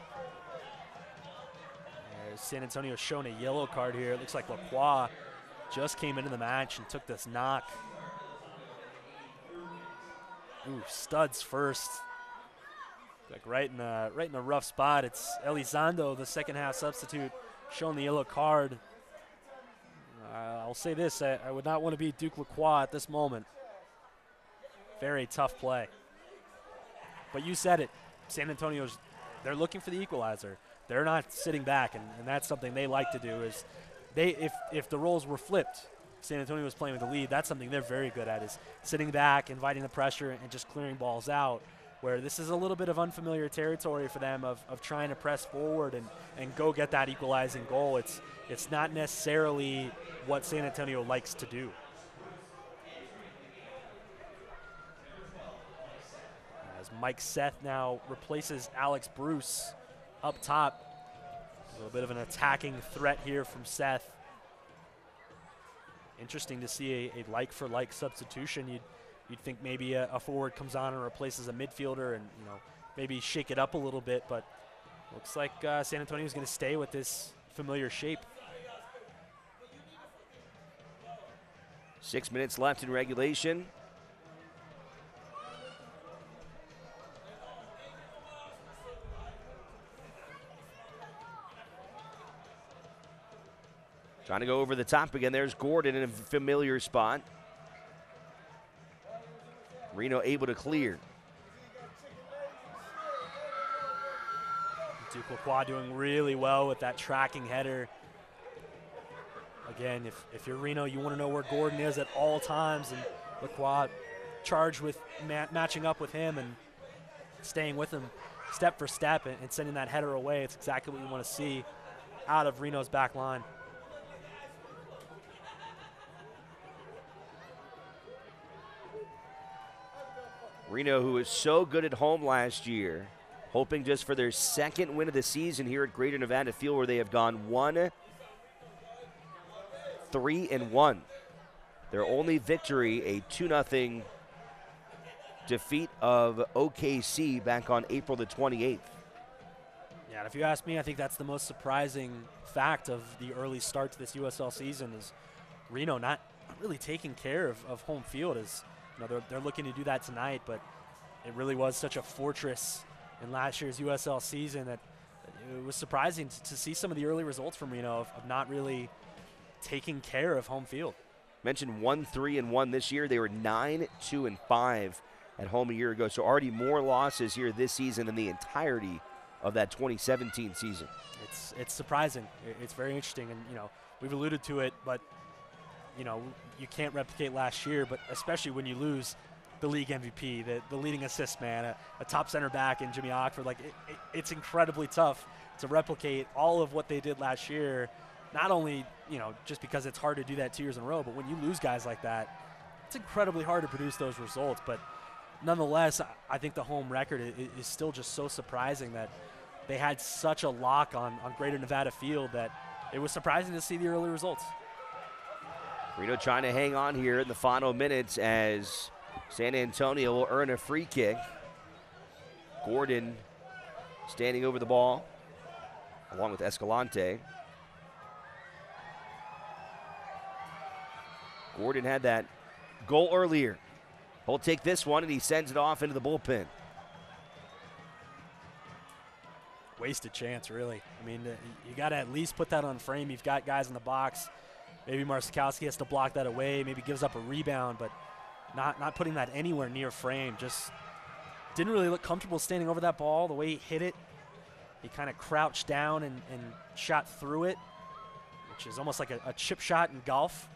San Antonio showing a yellow card here. It looks like Lacroix just came into the match and took this knock. Ooh, studs first. Like right in a rough spot. It's Elizondo, the second half substitute, showing the yellow card. I'll say this, I would not want to be Duke Lacroix at this moment. Very tough play. But you said it, San Antonio's, they're looking for the equalizer. They're not sitting back, and that's something they like to do. Is if the roles were flipped, San Antonio was playing with the lead, that's something they're very good at, is sitting back, inviting the pressure, and just clearing balls out, where this is a little bit of unfamiliar territory for them of trying to press forward and go get that equalizing goal. It's not necessarily what San Antonio likes to do. As Mike Seth now replaces Alex Bruce up top. A little bit of an attacking threat here from Seth. Interesting to see a like-for-like substitution. You'd think maybe a forward comes on and replaces a midfielder and maybe shake it up a little bit, but looks like San Antonio is going to stay with this familiar shape. 6 minutes left in regulation. Trying to go over the top again. There's Gordon in a familiar spot. Reno able to clear. Duke Lacroix doing really well with that tracking header. Again, if you're Reno, you want to know where Gordon is at all times, and Lacroix charged with matching up with him and staying with him step for step and sending that header away. It's exactly what you want to see out of Reno's back line. Reno, who was so good at home last year, hoping just for their second win of the season here at Greater Nevada Field, where they have gone 1-3-1. Their only victory, a 2-0 defeat of OKC back on April the 28th. Yeah, and if you ask me, I think that's the most surprising fact of the early start to this USL season is Reno not really taking care of home field. As you know, they're looking to do that tonight, but it really was such a fortress in last year's USL season that it was surprising to see some of the early results from Reno of not really taking care of home field. Mentioned 1-3-1 this year. They were 9-2-5 at home a year ago, so already more losses here this season than the entirety of that 2017 season. It's surprising. It's very interesting, and you know we've alluded to it, but you know you can't replicate last year, but especially when you lose the league MVP, the leading assist man, a top center back in Jimmy Ockford. Like it's incredibly tough to replicate all of what they did last year. Not only, you know, just because it's hard to do that 2 years in a row, but when you lose guys like that, it's incredibly hard to produce those results. But nonetheless, I think the home record is still just so surprising that they had such a lock on Greater Nevada Field that it was surprising to see the early results. Reno trying to hang on here in the final minutes as San Antonio will earn a free kick. Gordon standing over the ball along with Escalante. Gordon had that goal earlier. He'll take this one, and he sends it off into the bullpen. Wasted chance, really. I mean, you got to at least put that on frame. You've got guys in the box. Maybe Marsikowski has to block that away. Maybe gives up a rebound, but not putting that anywhere near frame. Just didn't really look comfortable standing over that ball. The way he hit it, he kind of crouched down and shot through it, which is almost like a chip shot in golf.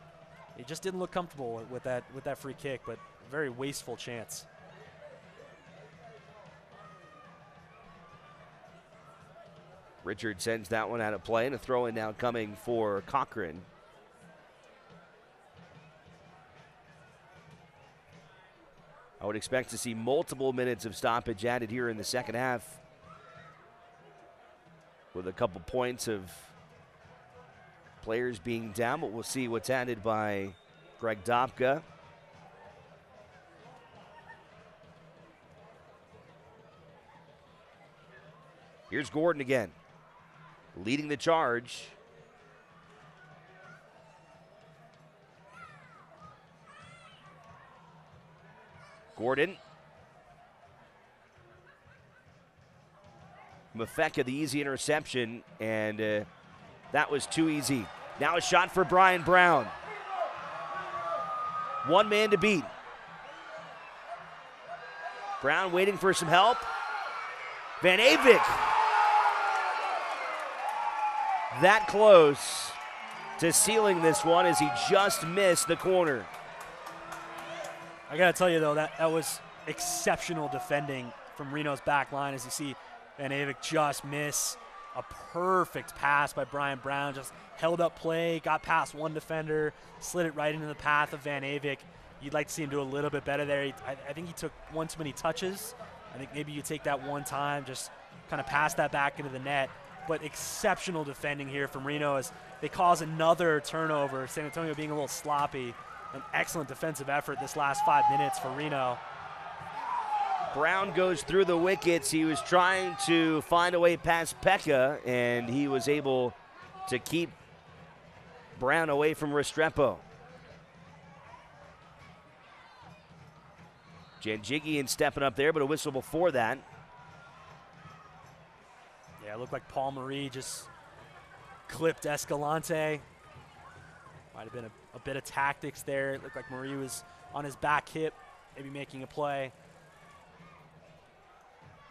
He just didn't look comfortable with that free kick, but very wasteful chance. Richard sends that one out of play, and a throw-in now coming for Cochran. I would expect to see multiple minutes of stoppage added here in the second half, with a couple points of players being down, but we'll see what's added by Greg Dobka. Here's Gordon again, leading the charge. Gordon. Mafeka, the easy interception, and that was too easy. Now a shot for Brian Brown. One man to beat. Brown waiting for some help. Van Avik. That close to sealing this one as he just missed the corner. I got to tell you, though, that was exceptional defending from Reno's back line as you see Van Avik just miss. A perfect pass by Brian Brown, just held up play, got past one defender, slid it right into the path of Van Avik. You'd like to see him do a little bit better there. I think he took one too many touches. I think maybe you take that one time, just kind of pass that back into the net. But exceptional defending here from Reno as they cause another turnover. San Antonio being a little sloppy. An excellent defensive effort this last 5 minutes for Reno. Brown goes through the wickets. He was trying to find a way past Pekka, and he was able to keep Brown away from Restrepo. Janjigian stepping up there, but a whistle before that. Yeah, it looked like Paul Marie just clipped Escalante. Might have been a bit of tactics there. It looked like Marie was on his back hip, maybe making a play.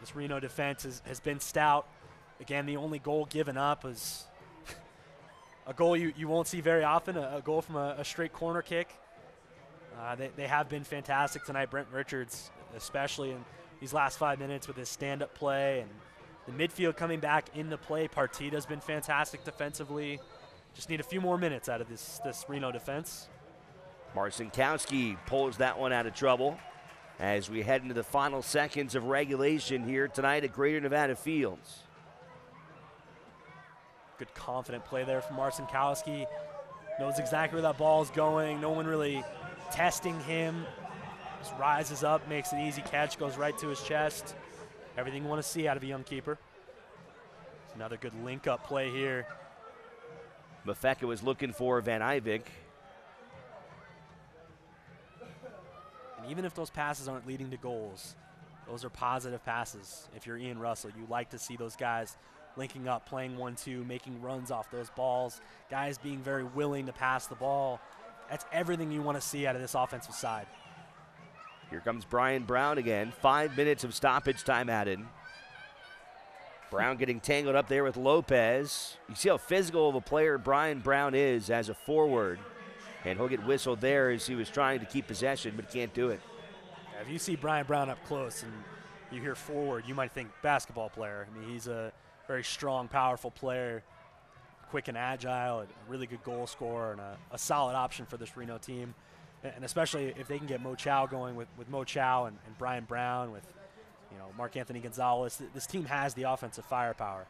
This Reno defense has been stout. Again, the only goal given up is a goal you won't see very often, a goal from a straight corner kick. They have been fantastic tonight. Brent Richards, especially in these last 5 minutes with his stand-up play. And the midfield coming back into play. Partida's been fantastic defensively. Just need a few more minutes out of this Reno defense. Marcinkowski pulls that one out of trouble. as we head into the final seconds of regulation here tonight at Greater Nevada Fields. Good confident play there from Marcinkowski. Knows exactly where that ball is going. No one really testing him. Just rises up, makes an easy catch, goes right to his chest. Everything you want to see out of a young keeper. Another good link-up play here. Mafeka was looking for Van Ivik. And even if those passes aren't leading to goals, those are positive passes. If you're Ian Russell, you like to see those guys linking up, playing 1-2, making runs off those balls, guys being very willing to pass the ball. That's everything you want to see out of this offensive side. Here comes Brian Brown again. 5 minutes of stoppage time added. Brown getting tangled up there with Lopez. You see how physical of a player Brian Brown is as a forward. And he'll get whistled there as he was trying to keep possession, but can't do it. If you see Brian Brown up close and you hear forward, you might think basketball player. I mean, he's a very strong, powerful player, quick and agile, a really good goal scorer, and a solid option for this Reno team. And especially if they can get Mo Chow going with Mo Chow and Brian Brown, with Mark Anthony Gonzalez. This team has the offensive firepower.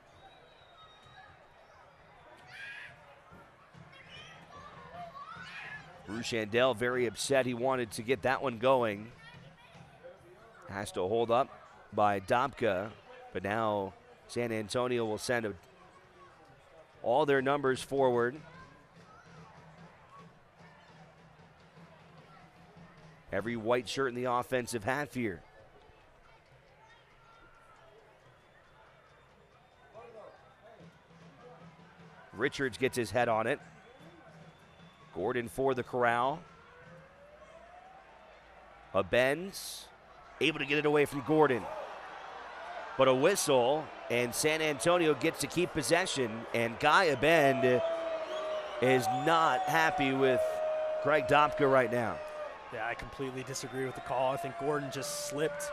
Bruce Chandel very upset. He wanted to get that one going. Has to hold up by Dobka, but now San Antonio will send all their numbers forward. Every white shirt in the offensive half here. Richards gets his head on it. Gordon for the corral. Abends able to get it away from Gordon. But a whistle, and San Antonio gets to keep possession, and Guy Abend is not happy with Greg Dobka right now. Yeah, I completely disagree with the call. I think Gordon just slipped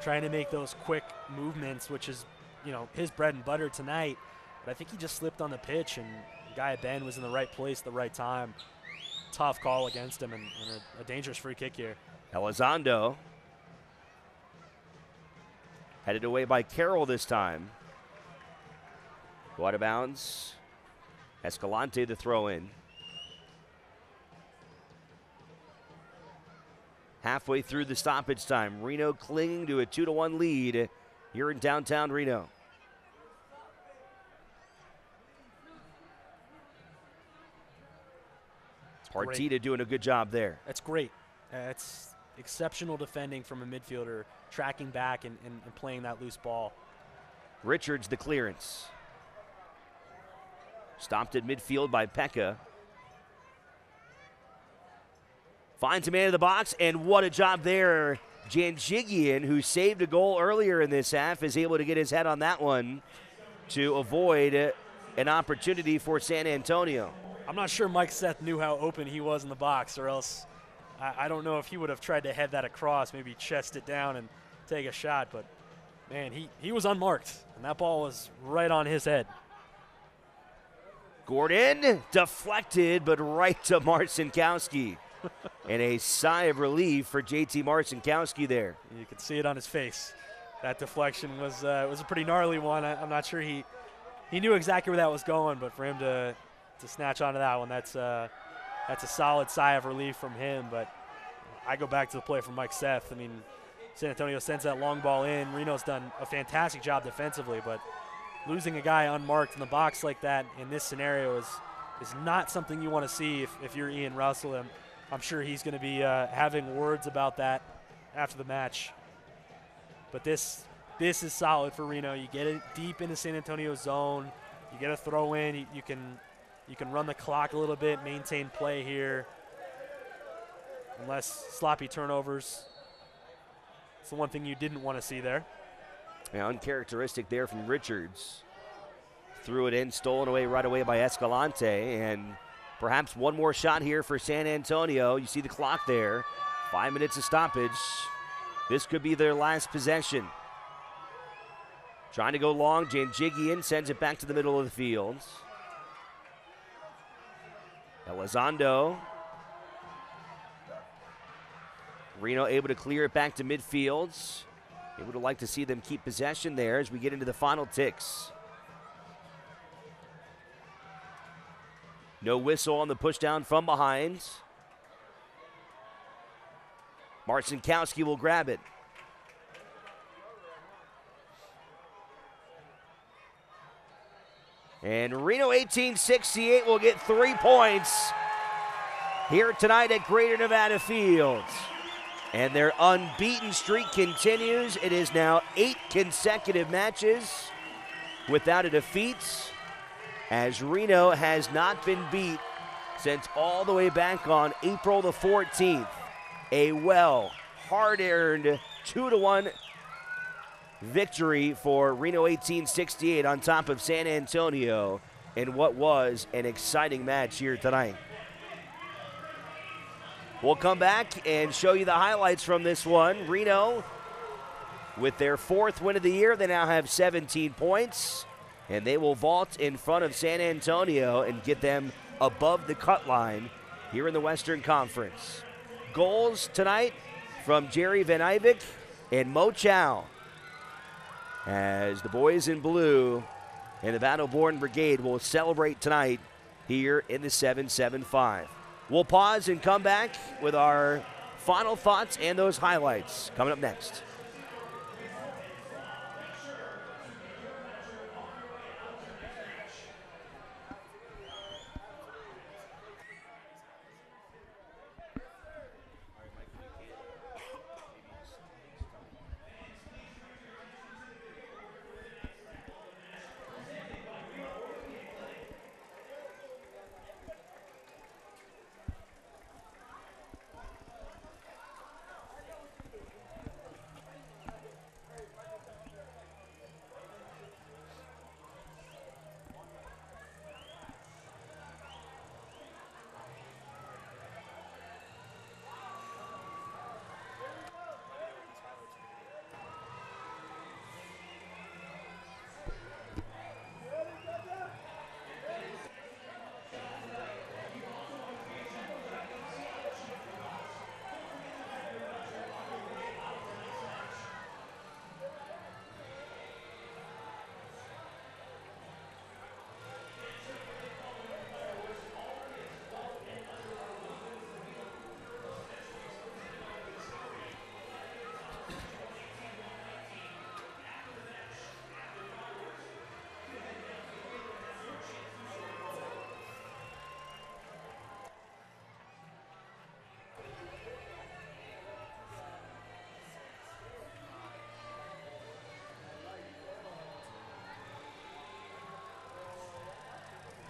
trying to make those quick movements, which is, his bread and butter tonight. But I think he just slipped on the pitch, and Guy Ben was in the right place at the right time. Tough call against him, and a dangerous free kick here. Elizondo headed away by Carroll this time. Go out of bounds. Escalante the throw in. Halfway through the stoppage time, Reno clinging to a 2-1 lead here in downtown Reno. Partita doing a good job there. That's great. It's exceptional defending from a midfielder, tracking back and playing that loose ball. Richards the clearance. Stopped at midfield by Pekka. Finds a man in the box, and what a job there. Janjigian, who saved a goal earlier in this half, is able to get his head on that one to avoid an opportunity for San Antonio. I'm not sure Mike Seth knew how open he was in the box, or else I don't know if he would have tried to head that across, maybe chest it down and take a shot. But, man, he was unmarked, and that ball was right on his head. Gordon deflected, but right to Marcinkowski. And a sigh of relief for JT Marcinkowski there. You could see it on his face. That deflection was a pretty gnarly one. I'm not sure he knew exactly where that was going, but for him to snatch onto that one, that's a solid sigh of relief from him. But I go back to the play from Mike Seth. I mean, San Antonio sends that long ball in. Reno's done a fantastic job defensively, but losing a guy unmarked in the box like that in this scenario is not something you want to see if you're Ian Russell. I'm sure he's going to be having words about that after the match. But this is solid for Reno. You get it deep into San Antonio's zone. You get a throw in. You can run the clock a little bit, maintain play here. Unless sloppy turnovers. It's the one thing you didn't want to see there. Yeah, uncharacteristic there from Richards. Threw it in, stolen away right away by Escalante, and perhaps one more shot here for San Antonio. You see the clock there. 5 minutes of stoppage. This could be their last possession. Trying to go long. Janjigian sends it back to the middle of the field. Elizondo Reno able to clear it back to midfield. They would like to see them keep possession there as we get into the final ticks. No whistle on the push down from behind. Marcinkowski will grab it. And Reno 1868 will get 3 points here tonight at Greater Nevada Field. And their unbeaten streak continues. It is now 8 consecutive matches without a defeat, as Reno has not been beat since all the way back on April the 14th. A hard-earned 2-1 victory for Reno 1868 on top of San Antonio in what was an exciting match here tonight. We'll come back and show you the highlights from this one. Reno, with their 4th win of the year, they now have 17 points, and they will vault in front of San Antonio and get them above the cut line here in the Western Conference. Goals tonight from Jerry Van Ivik and Mo Chow, as the boys in blue and the Battle-Born Brigade will celebrate tonight here in the 7-7-5. We'll pause and come back with our final thoughts and those highlights coming up next.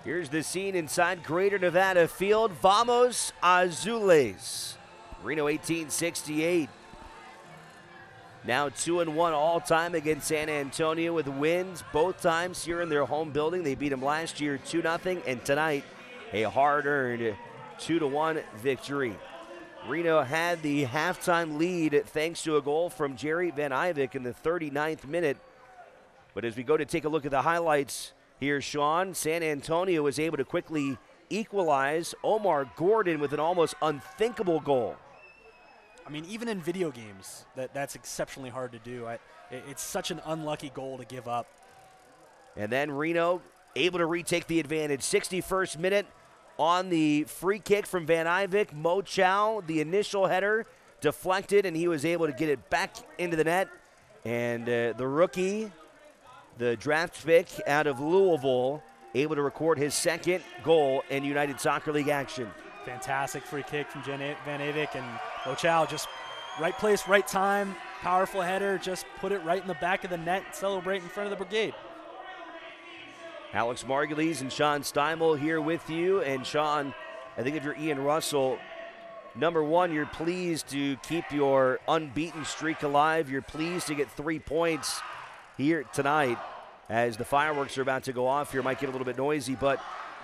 Here's the scene inside Greater Nevada Field. Vamos Azules. Reno 1868. Now 2-1 all-time against San Antonio with wins both times here in their home building. They beat them last year 2-0, and tonight a hard-earned 2-1 victory. Reno had the halftime lead thanks to a goal from Jerry Van Ivik in the 39th minute. But as we go to take a look at the highlights here, Sean, San Antonio was able to quickly equalize. Omar Gordon with an almost unthinkable goal. I mean, even in video games, that's exceptionally hard to do. It's such an unlucky goal to give up. And then Reno able to retake the advantage. 61st minute on the free kick from Van Ivik. Mo Chow, the initial header, deflected, and he was able to get it back into the net. And the rookie, the draft pick out of Louisville, able to record his second goal in United Soccer League action. Fantastic free kick from Van Ivik, and Mo Chow just right place, right time, powerful header, just put it right in the back of the net, celebrate in front of the Brigade. Alex Margulies and Sean Steimel here with you. And Sean, I think if you're Ian Russell, number one, you're pleased to keep your unbeaten streak alive. You're pleased to get 3 points here tonight as the fireworks are about to go off here. Might get a little bit noisy, but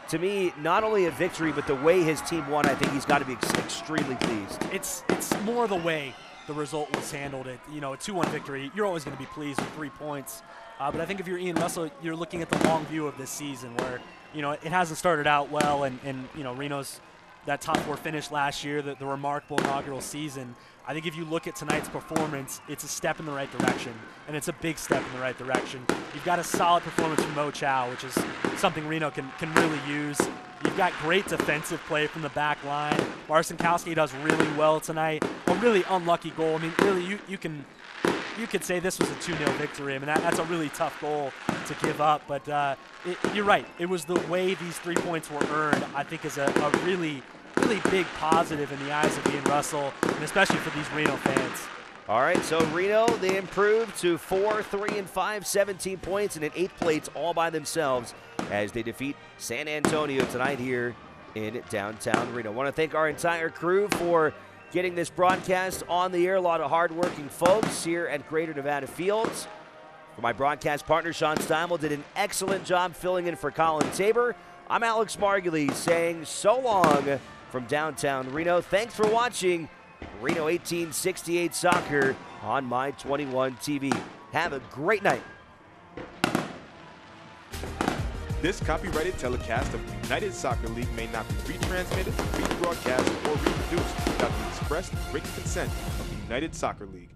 to me, not only a victory, but the way his team won, I think he's got to be extremely pleased. It's more the way the result was handled. A 2-1 victory, you're always going to be pleased with 3 points. But I think if you're Ian Russell, you're looking at the long view of this season where, it hasn't started out well, and Reno's that top 4 finish last year, the remarkable inaugural season. I think if you look at tonight's performance, it's a step in the right direction, and it's a big step in the right direction. You've got a solid performance from Mo Chow, which is something Reno can really use. You've got great defensive play from the back line. Marcinkowski does really well tonight. A really unlucky goal. I mean, really, you could say this was a 2-0 victory. I mean, that's a really tough goal to give up. But you're right. It was the way these 3 points were earned, I think, is a really big positive in the eyes of Ian Russell, and especially for these Reno fans. All right, so Reno, they improved to 4, 3, and 5, 17 points, and in 8 plates all by themselves as they defeat San Antonio tonight here in downtown Reno. I want to thank our entire crew for getting this broadcast on the air. A lot of hardworking folks here at Greater Nevada Fields. For my broadcast partner, Sean Steimel, did an excellent job filling in for Colin Tabor. I'm Alex Margulies saying so long from downtown Reno. Thanks for watching Reno 1868 Soccer on My 21 TV. Have a great night. This copyrighted telecast of the United Soccer League may not be retransmitted, rebroadcast, or reproduced without the express written consent of the United Soccer League.